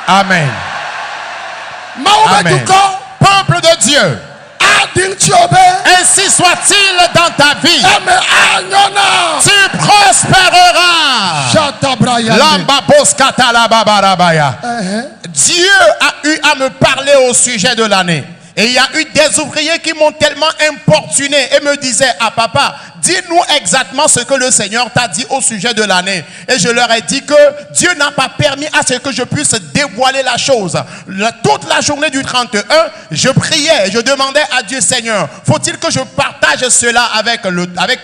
Amen. Amen. Peuple de Dieu, ainsi soit-il dans ta vie. Tu prospéreras. Dieu a eu à me parler au sujet de l'année. Et il y a eu des ouvriers qui m'ont tellement importuné et me disaient: ah papa, dis-nous exactement ce que le Seigneur t'a dit au sujet de l'année. Et je leur ai dit que Dieu n'a pas permis à ce que je puisse dévoiler la chose. Toute la journée du 31, je priais et je demandais à Dieu: Seigneur, faut-il que je partage cela avec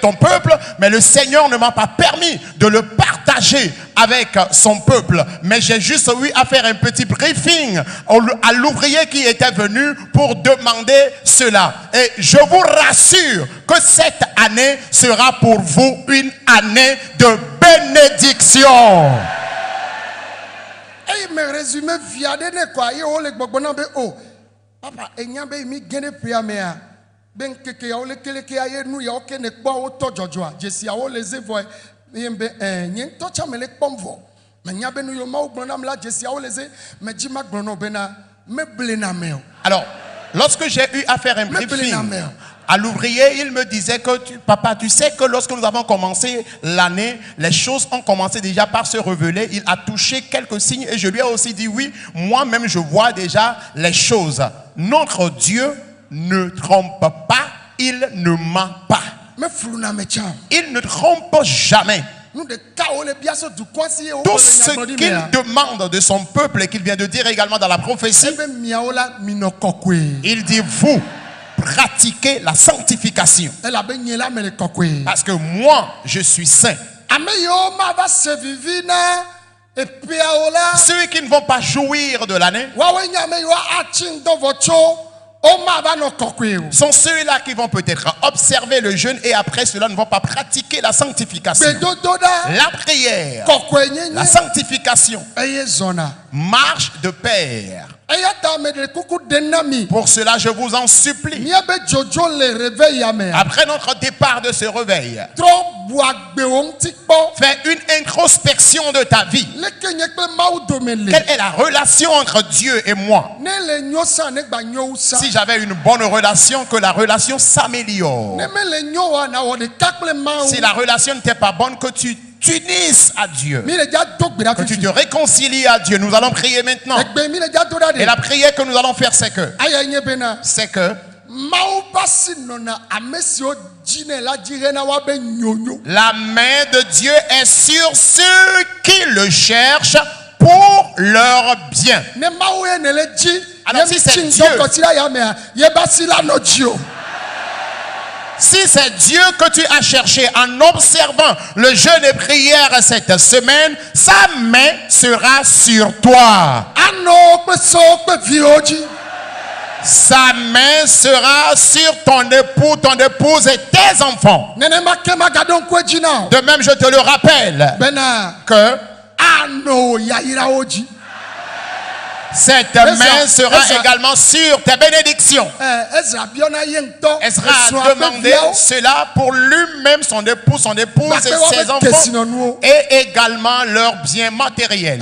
ton peuple? Mais le Seigneur ne m'a pas permis de le partager avec son peuple. Mais j'ai juste eu à faire un petit briefing à l'ouvrier qui était venu pour demander cela. Et je vous rassure que cette année sera pour vous une année de bénédiction. Mais résumé viadene quoi, yo le gbogbo be o. Papa enyabe mi gene pria mea. Ben keke ya ole kele ke aye nu ya oke ne gbo o to jojoa. Jesi ya ole zevo yembe nyen tocha mele pomvo me nya benu yo ma ugbona mla jesi awoleze me jima gbono bena me blena meo. Alors, lorsque j'ai eu à faire un briefing à l'ouvrier, il me disait que papa, tu sais que lorsque nous avons commencé l'année, les choses ont commencé déjà par se révéler. Il a touché quelques signes et je lui ai aussi dit oui, moi-même je vois déjà les choses. Notre Dieu ne trompe pas, il ne ment pas. Il ne trompe jamais. Tout ce qu'il demande de son peuple et qu'il vient de dire également dans la prophétie, il dit vous pratiquez la sanctification. Parce que moi, je suis saint. Ceux qui ne vont pas jouir de l'année sont ceux-là qui vont peut-être observer le jeûne et après cela ne vont pas pratiquer la sanctification. La prière, la sanctification marche de pair. Pour cela, je vous en supplie. Après notre départ de ce réveil, fais une introspection de ta vie. Quelle est la relation entre Dieu et moi? Si j'avais une bonne relation, que la relation s'améliore. Si la relation n'était pas bonne, que tu t'unisses à Dieu, que tu te réconcilies à Dieu. Nous allons prier maintenant. Et la prière que nous allons faire, c'est que la main de Dieu est sur ceux qui le cherchent pour leur bien. Alors si c'est Dieu, si c'est Dieu que tu as cherché en observant le jeûne et prière cette semaine, sa main sera sur toi. Sa main sera sur ton époux, ton épouse et tes enfants. De même, je te le rappelle que cette main sera également sur tes bénédictions. Ezra a demandé cela pour lui-même, son époux, son épouse et ses enfants, et également leurs biens matériels.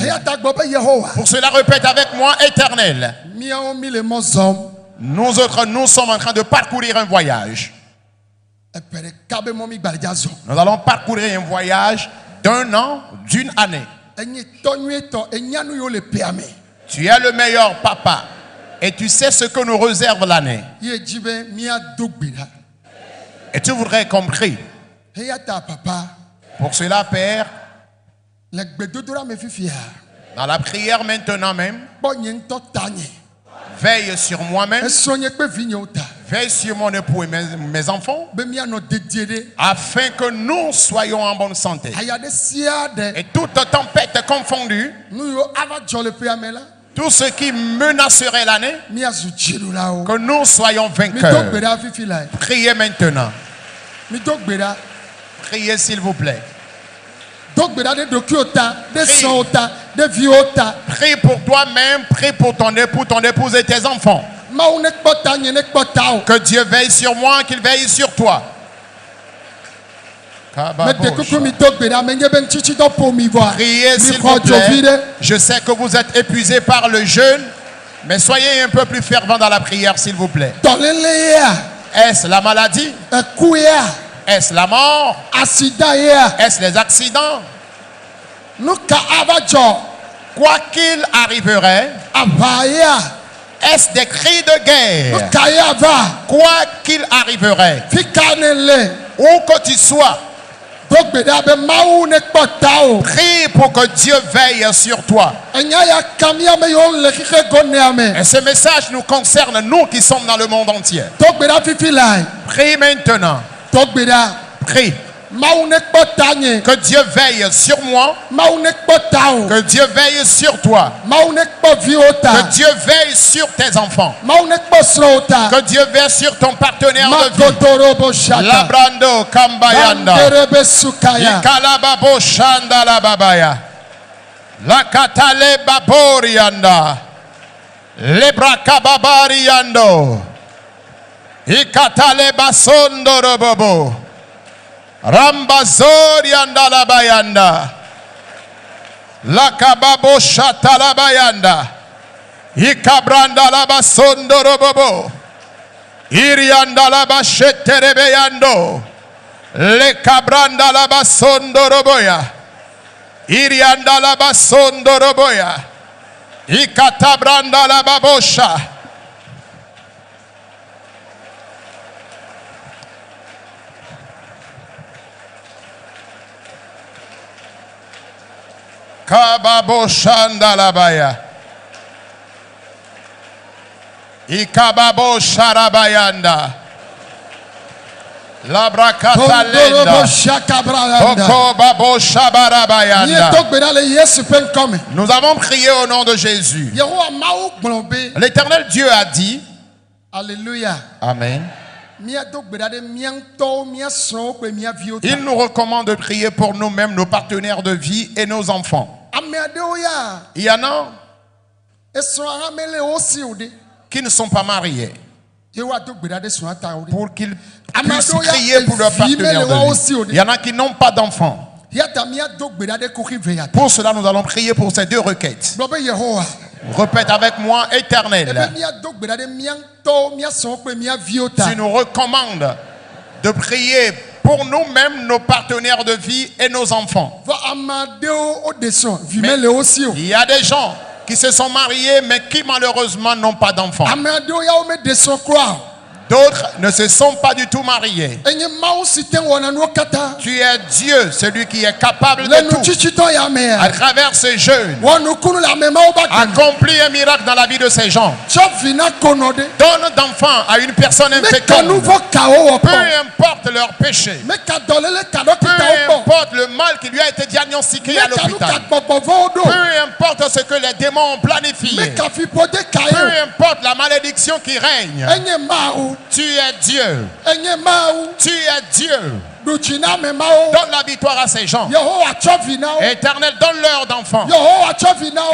Pour cela, répète avec moi, Éternel. Nous autres, nous sommes en train de parcourir un voyage. Nous allons parcourir un voyage d'un an, d'une année. Tu es le meilleur papa et tu sais ce que nous réserve l'année. Et tu voudrais compris. Pour cela, Père, dans la prière maintenant même, veille sur moi-même, veille sur mon époux et mes enfants, afin que nous soyons en bonne santé. Et toute tempête confondue, tout ce qui menacerait l'année, que nous soyons vainqueurs. Priez maintenant. Priez s'il vous plaît. Prie pour toi-même, prie pour ton époux, ton épouse et tes enfants. Que Dieu veille sur moi, qu'il veille sur toi. Priez s'il vous plaît. Je sais que vous êtes épuisés par le jeûne, mais soyez un peu plus fervents dans la prière s'il vous plaît. Est-ce la maladie? Est-ce la mort? Est-ce les accidents? Quoi qu'il arriverait, est-ce des cris de guerre? Quoi qu'il arriverait, où que tu sois, prie pour que Dieu veille sur toi. Et ce message nous concerne, nous qui sommes dans le monde entier. Prie maintenant. Prie. Que Dieu veille sur moi. Que Dieu veille sur toi. Que Dieu veille sur tes enfants. Que Dieu veille sur ton partenaire de vie. Labrando kambayanda. Ikalababo shanda la babaya. La katale baborianda. Lebrakababariando. Ikatale basondo robobo. Rambazori andala bayanda. La kababo shatala bayanda. Ikabranda la basondo robobo. Irianda la bashetere beyando. Le kabranda la basondo roboya. Irianda la basondo roboya. Ikatabranda la babosha. Kababoshanda la baya. Ikababo sharabayanda. Labrakata lenda. Oko babo shabarabayanda. Nous avons prié au nom de Jésus. L'Éternel Dieu a dit. Alléluia. Amen. Il nous recommande de prier pour nous-mêmes, nos partenaires de vie et nos enfants. Il y en a qui ne sont pas mariés pour qu'ils puissent prier pour leurs partenaires de vie. Il y en a qui n'ont pas d'enfants. Pour cela, nous allons prier pour ces deux requêtes. Répète avec moi, Éternel. Tu nous recommandes de prier pour nous-mêmes, nos partenaires de vie et nos enfants. Mais il y a des gens qui se sont mariés mais qui malheureusement n'ont pas d'enfants. D'autres ne se sont pas du tout mariés. Tu es Dieu, celui qui est capable de tout. À travers ces jeûnes, accomplis un miracle dans la vie de ces gens. Donne d'enfants à une personne infectée. Peu importe leur péché. Peu importe le mal qui lui a été diagnostiqué à l'hôpital. Peu importe ce que les démons ont planifié. Peu importe la malédiction qui règne. Tu es Dieu. Tu es Dieu. Donne la victoire à ces gens. Éternel, donne-leur d'enfants.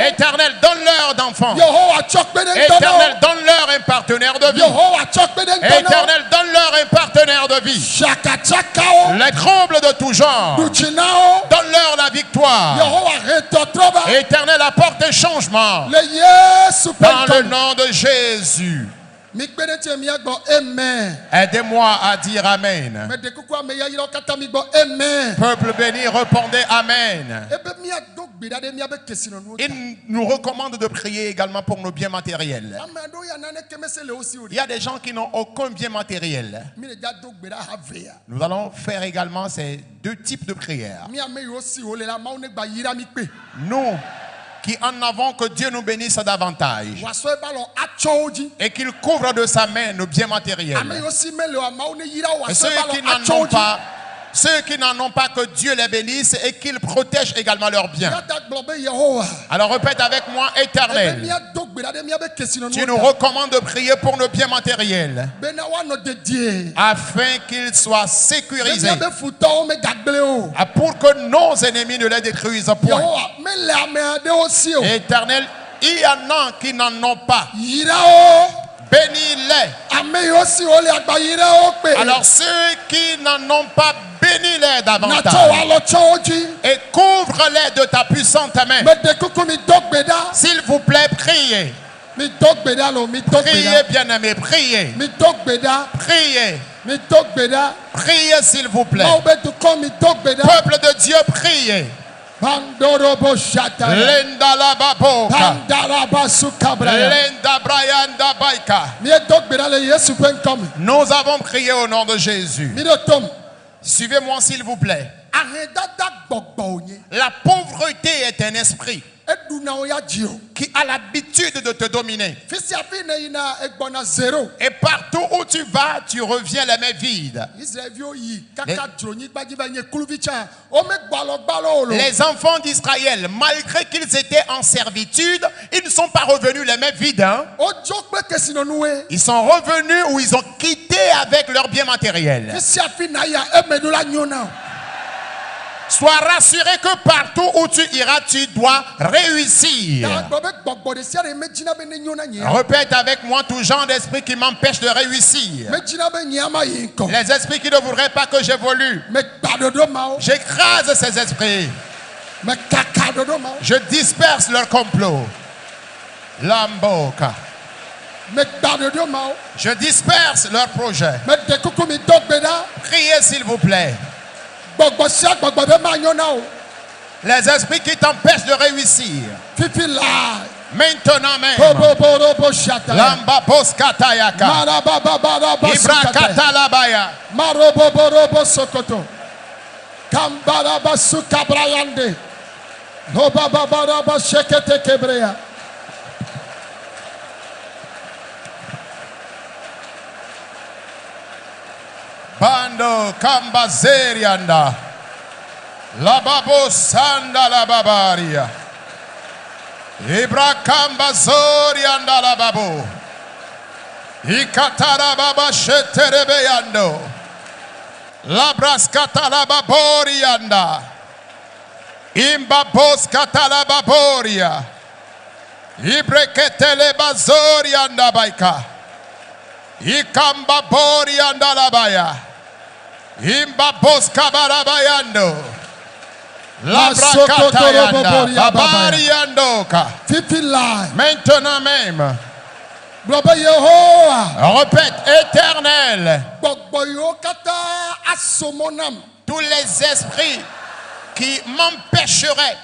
Éternel, donne-leur d'enfants. Éternel, donne-leur un partenaire de vie. Éternel, donne-leur un partenaire de vie. Les troubles de tout genre, donne-leur la victoire. Éternel, apporte un changement. Dans le nom de Jésus. Aidez-moi à dire Amen. Peuple béni, répondez Amen. Il nous recommande de prier également pour nos biens matériels. Il y a des gens qui n'ont aucun bien matériel. Nous allons faire également ces deux types de prières. Nous qui en avons, que Dieu nous bénisse davantage et qu'il couvre de sa main nos biens matériels. Et ceux qui n'en ont pas, que Dieu les bénisse et qu'il protège également leurs biens. Alors répète avec moi, Éternel. Tu nous recommandes de prier pour nos biens matériels afin qu'ils soient sécurisés, pour que nos ennemis ne les détruisent point. Éternel, il y en a qui n'en ont pas. Bénis-les. Alors ceux qui n'en ont pas, bénis-les davantage. Et couvre-les de ta puissante main. S'il vous plaît, priez. Priez, bien-aimés, priez. Priez. Priez, s'il vous plaît. Peuple de Dieu, priez. Lenda la baboka. Lenda Brianda Baika. Nous avons prié au nom de Jésus. Suivez-moi s'il vous plaît. La pauvreté est un esprit qui a l'habitude de te dominer. Et partout où tu vas, tu reviens les mains vides. Les enfants d'Israël, malgré qu'ils étaient en servitude, ils ne sont pas revenus les mains vides. Hein? Ils sont revenus ou ils ont quitté avec leurs biens matériels. Sois rassuré que partout où tu iras, tu dois réussir. Répète avec moi tout genre d'esprit qui m'empêche de réussir. Les esprits qui ne voudraient pas que j'évolue. J'écrase ces esprits. Je disperse leur complot. Lamboka. Je disperse leur projet. Priez s'il vous plaît. Les esprits qui t'empêchent de réussir. Maintenant même. Lamba poskatayaka. Ibrakatalabaya. Maroboborobo sokoto. Kambaraba sukabrayande. Hobabaraba shekete kebreya. Bando kambazerianda. Lababo sanda la babaria. Ibra kambazorianda la babo. Ikatara baba sheterebeyando. Labraskata la baborianda. Imbabos katala baboria. Ibreketele bazorianda baika. Ikamba borianda la baya. Imbabos kabarabayando. Labrakatayanda. Babariandoka. Maintenant même. Répète, éternel. Tous les esprits qui m'empêcheraient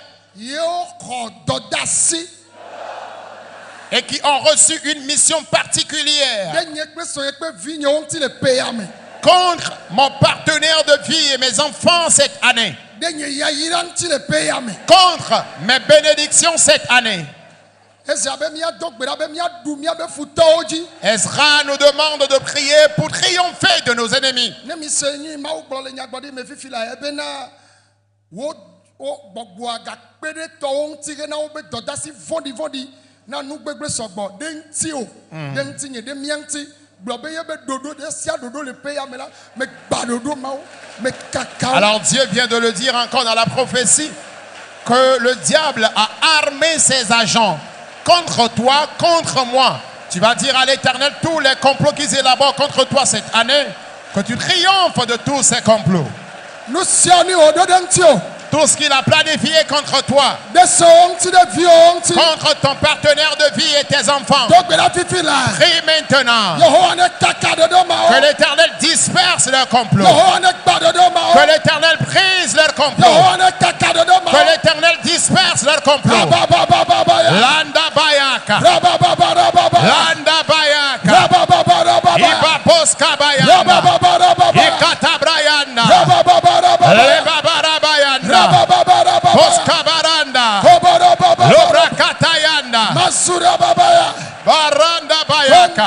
et qui ont reçu une mission particulière contre mon partenaire de vie et mes enfants cette année, contre mes bénédictions cette année. Ezra nous demande de prier pour triompher de nos ennemis. Alors Dieu vient de le dire encore dans la prophétie que le diable a armé ses agents contre toi, contre moi. Tu vas dire à l'Éternel tous les complots qu'ils élaborent contre toi cette année, que tu triomphes de tous ces complots. Tout ce qu'il a planifié contre toi, contre ton partenaire de vie et tes enfants. Prie maintenant que l'Éternel disperse leurs complots, que l'Éternel brise leurs complots, que l'Éternel disperse leurs complots. Landa bayaka, Landa bayaka, Ibaboska bayanda, Ikatabrayanda, Lebabarabayanda, Boskabaranda, Lobrakatayanda, Baranda bayaka,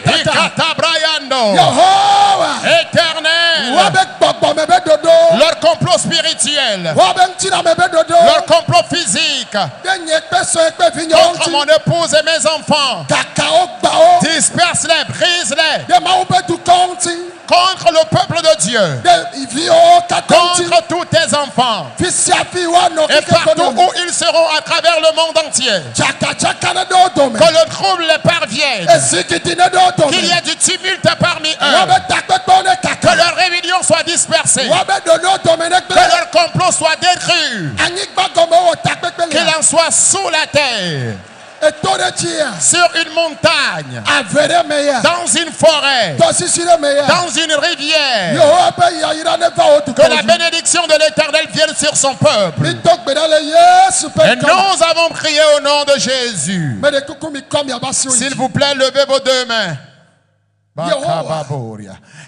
Ikatabrayando. Éternel, leur complot spirituel, leur complot physique contre mon épouse et mes enfants, disperse-les, brise-les contre le peuple de Dieu, contre tous tes enfants et partout où ils seront à travers le monde entier. Que le trouble les parvienne, qu'il y ait du tumulte parmi eux, que leur rébellion soit dispersée, que leur complot soit détruit, qu'il en soit sous la terre, sur une montagne, dans une forêt, dans une rivière. Que la bénédiction de l'Éternel vienne sur son peuple. Et nous avons prié au nom de Jésus. S'il vous plaît, levez vos deux mains.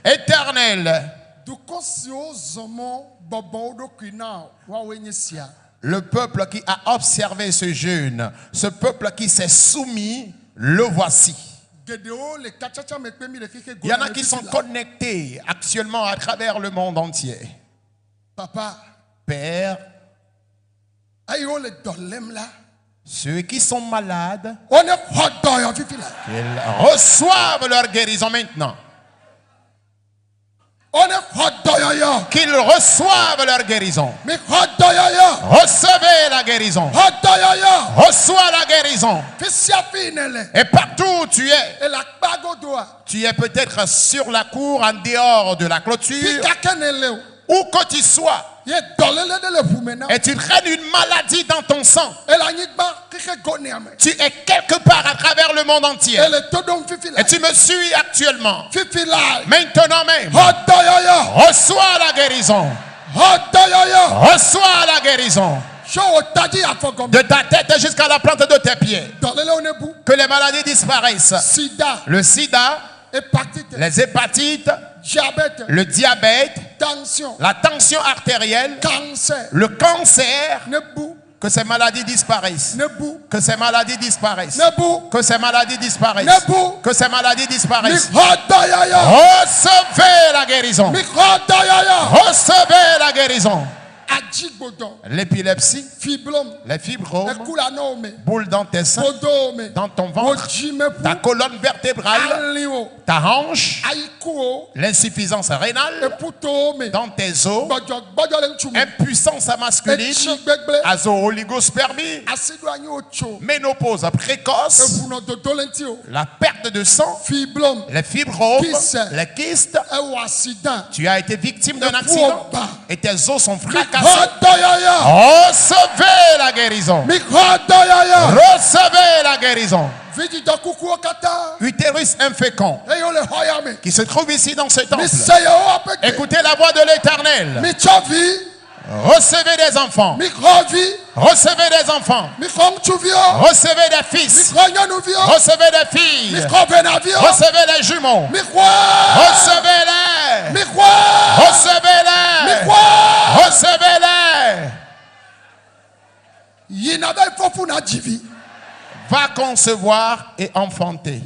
Éternel, le peuple qui a observé ce jeûne, ce peuple qui s'est soumis, le voici. Il y en a qui sont connectés actuellement à travers le monde entier. Papa, Père, ceux qui sont malades, qu'ils reçoivent leur guérison maintenant. Qu'ils reçoivent leur guérison. Recevez la guérison. Reçois la guérison. Et partout où tu es peut-être sur la cour, en dehors de la clôture, où que tu sois, et tu traînes une maladie dans ton sang. Tu es quelque part à travers le monde entier. Et tu me suis actuellement. Maintenant même. Reçois la guérison. Reçois la guérison. De ta tête jusqu'à la plante de tes pieds. Que les maladies disparaissent. Le sida, les hépatites, le diabète, la tension artérielle, le cancer, que ces maladies disparaissent. Que ces maladies disparaissent. Que ces maladies disparaissent. Que ces maladies disparaissent. Recevez la guérison. Recevez la guérison. L'épilepsie, les fibromes, boules dans tes seins, dans ton ventre, ta colonne vertébrale, ta hanche, l'insuffisance rénale, dans tes os, impuissance masculine, azo-oligospermie, ménopause précoce, la perte de sang, les fibromes, les kystes. Tu as été victime d'un accident et tes os sont fracassés. Recevez la guérison. Recevez la guérison. Utérus infécond qui se trouve ici dans ce temple. Écoutez la voix de l'Éternel. Recevez des enfants. Recevez des enfants. Recevez des fils. Recevez des filles. Recevez les jumeaux. Recevez-les. Recevez-les. Recevez-les. Va concevoir et enfanter.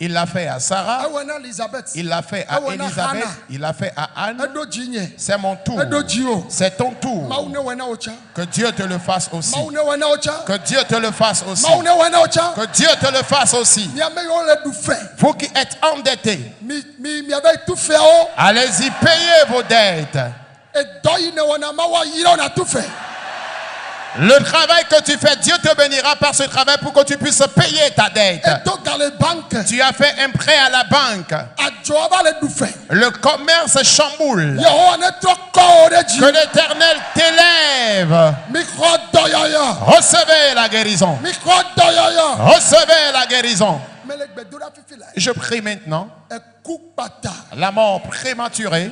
Il l'a fait à Sarah, il l'a fait à Élisabeth, il l'a fait à Anne. C'est mon tour, c'est ton tour. Que Dieu te le fasse aussi. Que Dieu te le fasse aussi. Que Dieu te le fasse aussi. Vous qui êtes endettés, allez-y, payez vos dettes. Le travail que tu fais, Dieu te bénira par ce travail pour que tu puisses payer ta dette. Tu as fait un prêt à la banque. Le commerce chamboule. Que l'Éternel t'élève. Recevez la guérison. Recevez la guérison. Je prie maintenant la mort prématurée.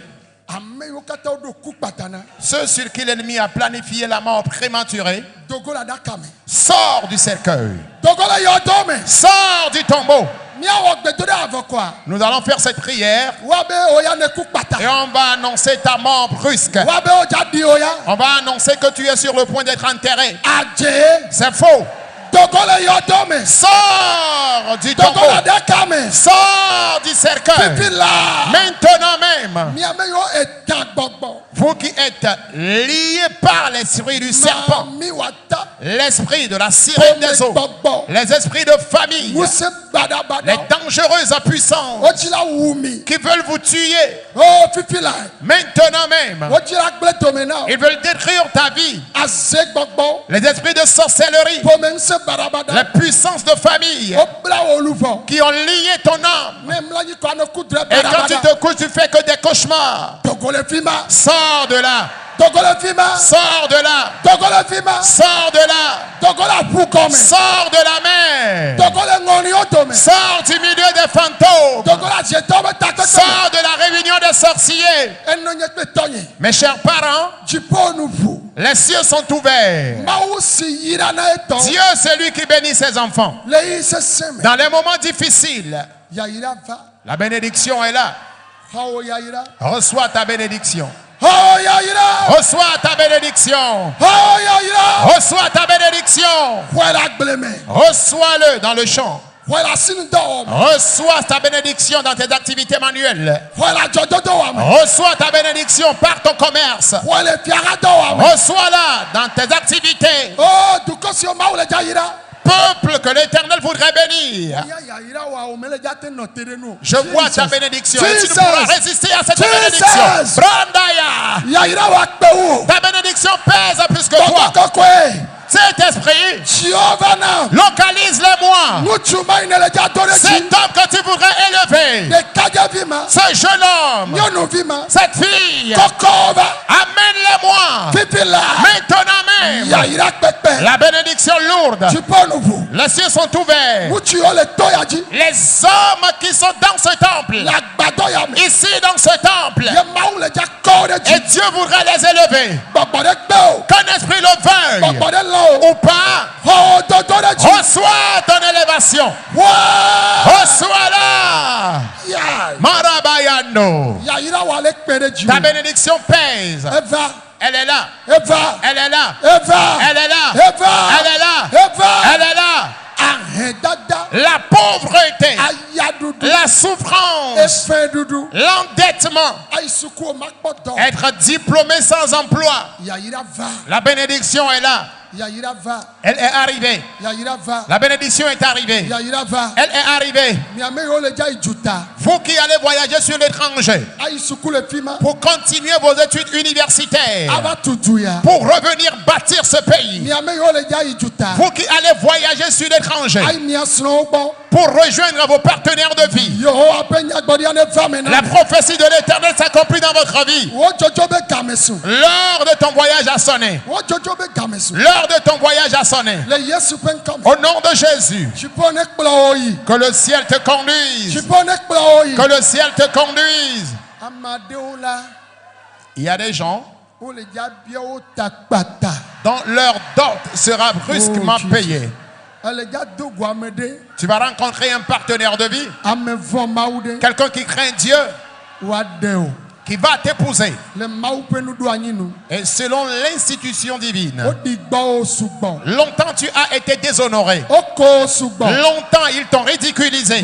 Ceux sur qui l'ennemi a planifié la mort prématurée, sors du cercueil, sors du tombeau. Nous allons faire cette prière et on va annoncer ta mort brusque. On va annoncer que tu es sur le point d'être enterré. C'est faux. Sors du tombeau. Sors du cercueil. Maintenant même. Vous qui êtes liés par l'esprit du serpent, l'esprit de la sirène des eaux, les esprits de famille, les dangereuses puissances qui veulent vous tuer, maintenant même, ils veulent détruire ta vie. Les esprits de sorcellerie, les puissances de famille qui ont lié ton âme. Et quand tu te couches, tu fais que des cauchemars. Sors de là. Sors de là. Sors de là. Sors de la mer. Sors du milieu des fantômes. Sors de la réunion des sorciers. Mes chers parents, les cieux sont ouverts. Dieu, c'est lui qui bénit ses enfants. Dans les moments difficiles, la bénédiction est là. Reçois ta bénédiction. Reçois ta bénédiction. Reçois ta bénédiction. Reçois-le dans le champ. Reçois ta bénédiction dans tes activités manuelles. Reçois ta bénédiction par ton commerce. Reçois-la dans tes activités. peuple que l'Éternel voudrait bénir. Je vois ta bénédiction. Et tu ne pourras résister à cette bénédiction. Brandaya. Ta bénédiction pèse plus que toi. Saint-Esprit, localise-les-moi. Cet homme que tu voudrais élever, ce jeune homme, cette fille, amène-les-moi. Maintenant même, la bénédiction lourde. Les cieux sont ouverts. Les hommes qui sont dans ce temple, ici dans ce temple, et Dieu voudrait les élever. Qu'un esprit le veuille ou pas, reçois ton élévation. Reçois-la. Marabayano. Ta bénédiction pèse. Elle est là. Elle est là. Elle est là. Elle est là. Elle est là. La pauvreté, la souffrance, l'endettement, être diplômé sans emploi. La bénédiction est là. Elle est arrivée. La bénédiction est arrivée. Elle est arrivée. Vous qui allez voyager sur l'étranger pour continuer vos études universitaires, pour revenir bâtir ce pays. Vous qui allez voyager sur l'étranger pour rejoindre vos partenaires de vie. La prophétie de l'Éternel s'accomplit dans votre vie. L'heure de ton voyage a sonné. L'heure de ton voyage a sonné. Au nom de Jésus, que le ciel te conduise. Que le ciel te conduise. Il y a des gens dont leur dot sera brusquement payée. Tu vas rencontrer un partenaire de vie, quelqu'un qui craint Dieu, qui va t'épouser. Et selon l'institution divine, longtemps tu as été déshonoré. Longtemps ils t'ont ridiculisé.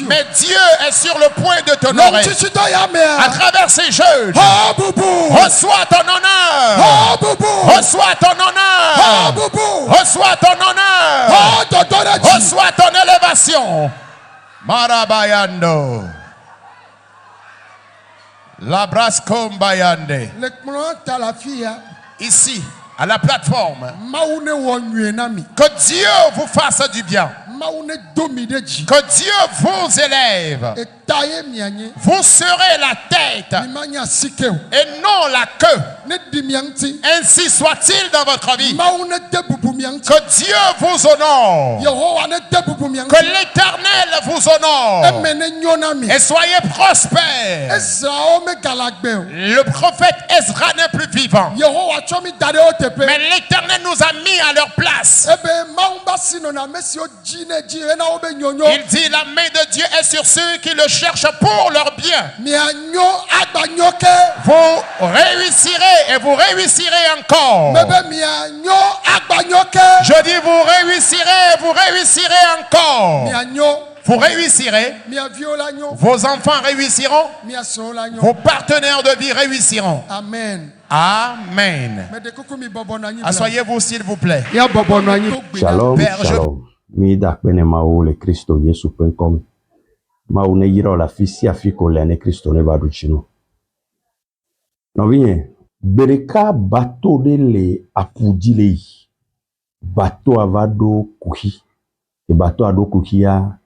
Mais Dieu est sur le point de t'honorer. À travers ces jeunes, reçois ton honneur. Reçois ton honneur. Reçois ton honneur. Reçois ton élévation. Marabayando. La Brascombayande. Ici, à la plateforme. Que Dieu vous fasse du bien. Que Dieu vous élève. Vous serez la tête et non la queue. Ainsi soit-il dans votre vie. Que Dieu vous honore. Que l'Éternel vous honore. Et soyez prospères. Le prophète Ezra n'est plus vivant. Mais l'Éternel nous a mis à leur place. Il dit la main de Dieu est sur ceux qui le cherchent pour leur bien. Vous réussirez et vous réussirez encore. Je dis vous réussirez et vous réussirez encore. Vous réussirez. Vos enfants réussiront. Vos partenaires de vie réussiront. Amen. Amen. Asseyez-vous s'il vous plaît. Shalom, shalom. Mi da kpene mawu le Kristo Yesu ƒe ŋkɔme. Mawu ne yra le afi sia afi ko le ne Kristo ne va ɖu tsi no. Nɔvinye, gbe ɖeka bato ɖe le aƒu dzi le yi. Batoa va ɖo kuxi. E batoa ɖo kuxia.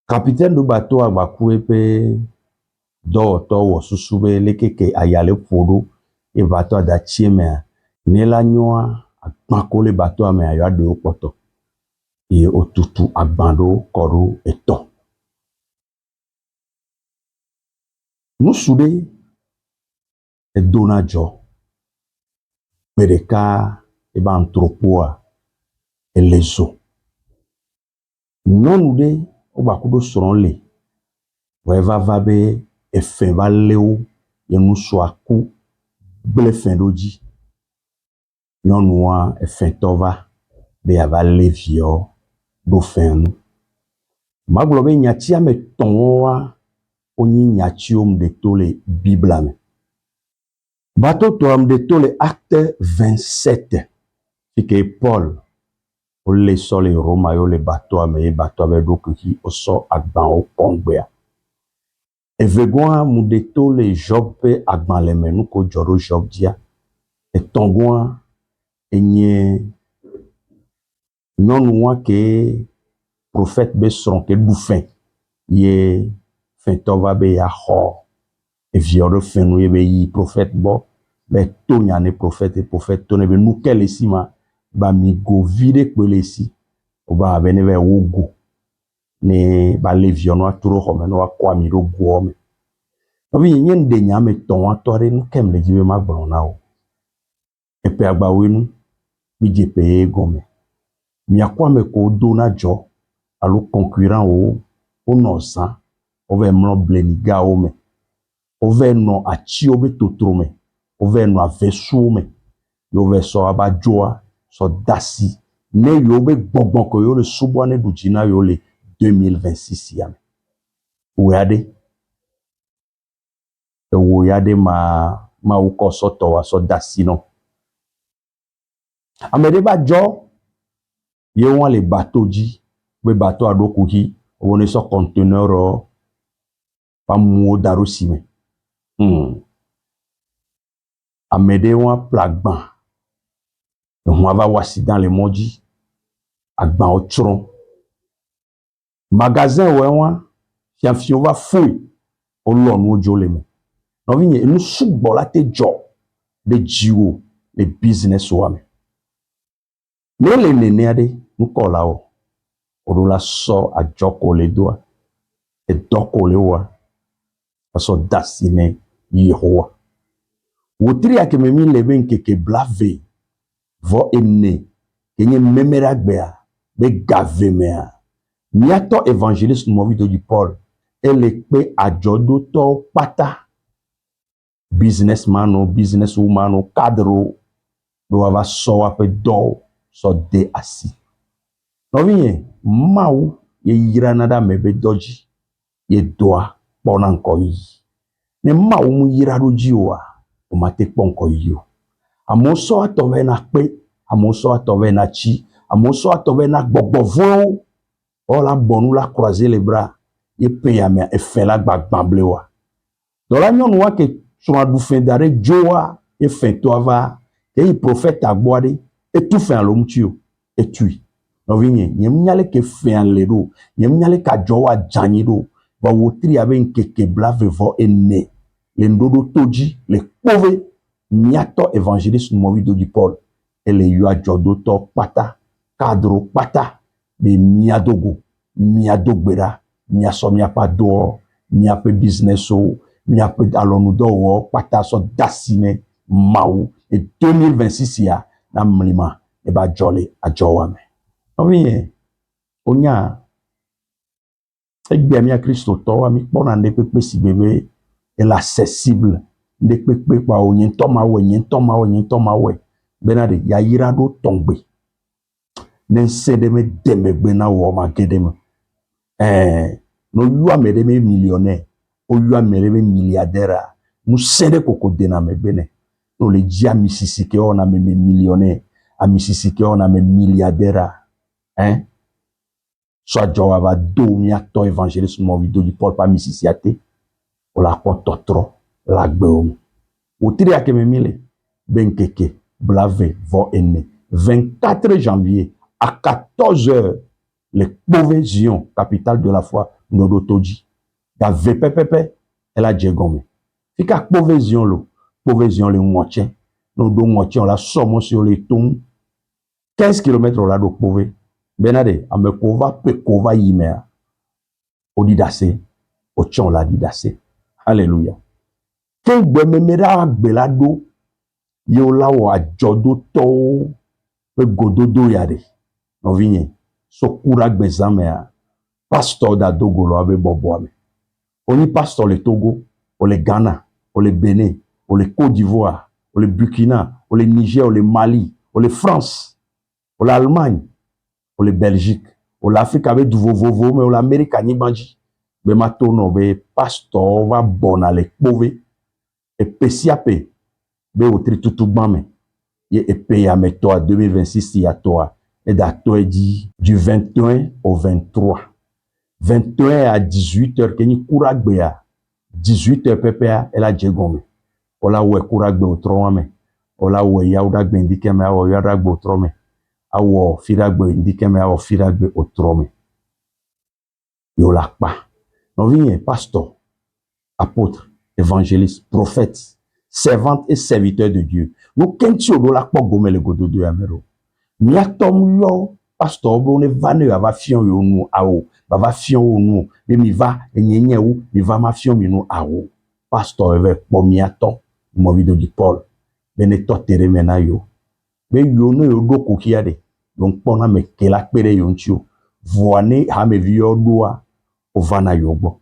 Kapitɛn ɖo batoa gbaku eƒe dɔwɔtɔ wɔ susu be leke ke aya le ƒo ɖo. E batoa da tsi mea. Ne la nyoa agbãko le batoa mea ya ɖo kpɔtɔ. Et au tutu agbando koro eto. Nous soudé et donajo. Bereka et bantropoa et les eaux. Non nous de au bakudo soron le. Weva vabe e fin va leo et nous soit coup ble fin doji. Non noa e fin tova be ava levio. Bofenu. Maglobe nyati ame tonwa oni nyati de tole Bible me. Bato to am de tole acte 27. Fike Paul o le so le Roma yo le bateau me bateau be do ki o so agban o kongbe evegwa mudeto le Job pe agban le menu ko joro Job dia e tongwa enye non wa ke prophète be son ke bouffin ye fentova be ya ho e viore fenu ye be yi prophète bo be tonya ne prophète to ne be nukel esima ba mi go vide kwelesi o ba be ne be wogo ne ba le viono aturo ho me no wa kwa mi ro go me obi yin de nya me ton atore nu kem le jibe ma gbon na o e pe agba wenu mi je pe go me mi akwa me ko do na jo alo concurrent o no san o ve mlo bleniga o me o ve no achi o be totro me o ve no avesu me yo ve so abajoa so dasi ne yo be gbongbon ko yo le subo ne du jina yo le 2026 ya me wo ya de ma wo ko so to wa so dasi no amede ba jo ye won le bateau ji be bateau adoku hi o ne so conteneur o pa mu darusi me amede won plagban on va voir si dans les moji agban o tron magasin we won fi va fouille o lo nu ojo le me no vi nu sugbo la te jo de jiwo le business wa me no le nene ade nu ko la o la so ajoko le doa e doko le wa so dasine yehowa wotri akeme mi lebe nkeke blave vo enne kenye memera gbea be gavemea miato évangéliste movido du Paul ele pe ajodo to pata businessman o businesswoman o cadre be wa so ape do so de asi no vie mau ye yira nada mebe doji ye doa bona nko yi ne mau mu yira roji o o mate ponko yi o amoso atove na pe amoso atove na chi amoso atove na gbogbovo o la bonu la croiser les bras et paye me e fait la gbagble wa do la nyon wa ke so du fin dare joa e fin to ava ke i prophète agboade et tout fin lo mtio et tui no vinye nyem nyale ke fin le do nyem nyale ka joa janyi do ba wotri ave nkeke blave vo enne le ndodo toji le pove miato évangéliste movido du Paul ele yu ajodo to pata cadre pata be miadogo miadogbera miaso miapa do miape business o miape alonu do wo pata so dasine mau et 2026 ya na mlima e ba jole ajowa me omi onya egbe mi a Kristo to wa mi pona nde pepe si bebe el accessible nde pepe pa onyin to ma we benade ya yira do tongbe ne sede me demegbe na wo ma gedem no yu amede me millionnaire o yu amede me milliardaire mu sede koko dena me bene no le dia misisike ona me millionnaire a misisike ona me milliardaire so jowa va do mi ato évangéliste mo video du Paul pa misisiate o la pototro la gbeom o tri akeme mile benkeke blave vo enne 24 janvier à 14h les pauvres Zion capitale de la foi Nodotoji da VPPP elle a djegome fika pauvres Zion le moitié no do moitié on la somme sur les tons 15 km là do pauvre benade amekova pe kova yimea odidase o chon la didase alléluia ke gbememera gbelado yo la wa jodo to pe gododo yade no vinye so kura gbezamea pasteur da Dogo lo abe bobo ame oni pasteur le Togo o le Ghana o le Bénin o le Côte d'Ivoire o le Burkina o le Niger o le Mali o le France o l'Allemagne o le Belgique o l'Afrique abe du vovovo mais o l'Amérique ni banji be matono be pasteur va bona le pove e pesiape be o tri tutu gbame ye e peya me to a 2026 ya to a Et dato est dit du 21 au 23. 21 à 18h, Kenny Kouragbea. 18h, PPA, elle a djegome. Ola we Kouragbe au trome. Ola we Yaudagbe indikeme awo Yaudagbe au trome. Awo Firagbe indikeme awo Firagbe au trome. Yolakpa. Non, vigne, pasteur, apôtre, évangéliste, prophète, servante et serviteur de Dieu. Nous, kenti odolakpa gome le godo de Amero. Miatom yo, pasteur, on est vané, va fion yo nou ao, va fion yo nou, mais mi va, enyenye ou, mi va ma fion mi nou ao. Pasteur, avec bon miatom, mon vidéo du Paul, bene totere mena yo. Mais yo no yo do kokiade, donc pona me kelak pere yon tio, voane ha me viyo doa, ovana yo bo.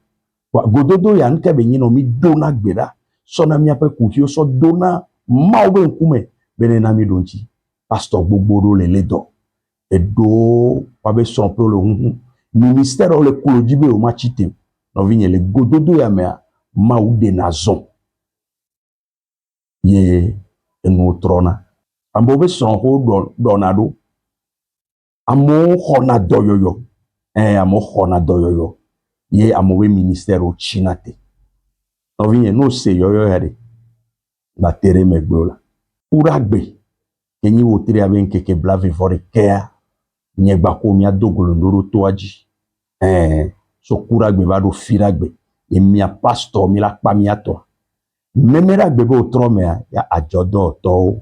Gododo ya nke be nyino mi dona gbeda, so na mi ape kukio, so dona maube nkume, bene na mi donchi. Pasteur Bogboro le ledo. Et do, pabe son pro le hunhu. Ministère o le kolodibe o machite. Non vigne le gododo ya mea, ma ou de nazon. Ye, eno trona. Ambobe son ho donado. Amo hona doyoyo. Amo hona doyoyo. Ye amowe ministère o chinate. Non vigne no se yoyo yade. Na tere megbola. Uragbe. Kenyi wotri aben keke blave vore kea. Nyegba ko mia dogolo ndoro toaji. So Kouragbe vado Firagbe. E mia pastor mi la kpa mia to. Memera gbebe o trome ya ajodo to.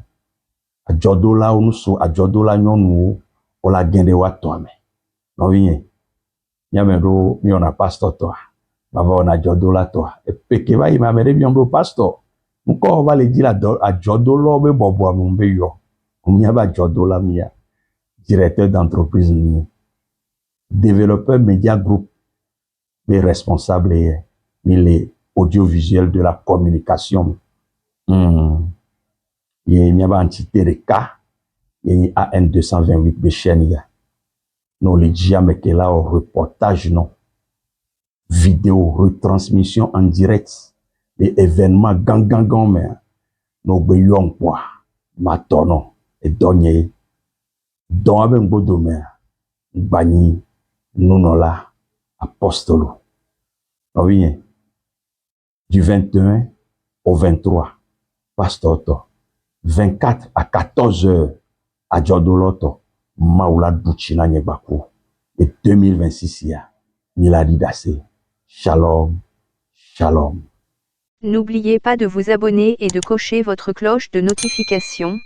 Ajodo la onuso, ajodo la nyonu o la gende wa to ame. Non vigne. Nyamero mi ona pastor to. Bava ona ajodo la to. E peke va ima mere bi ombo pastor. Nko va le di la ajodo lo be bobo amumbe yo. Mia ba ajodo la mia. Directeur d'entreprise mia. Développeur média groupe. Les responsables mais les audiovisuels de la communication. Ye nyaba antitereka. Ye AN 228 Bechenia. Non le diame que là au reportage non. Vidéo retransmission en direct. Les événements gang mais no beyon quoi. Matono et donye. Don aben bodome. Bani nunola apostolo. Oui, du 21 au 23, pasteur to. 24 à 14 heures, à Djodoloto, Maoula Douchina Nyebaku. Et 2026, ya, Miladi Dassé. Shalom, shalom. N'oubliez pas de vous abonner et de cocher votre cloche de notification.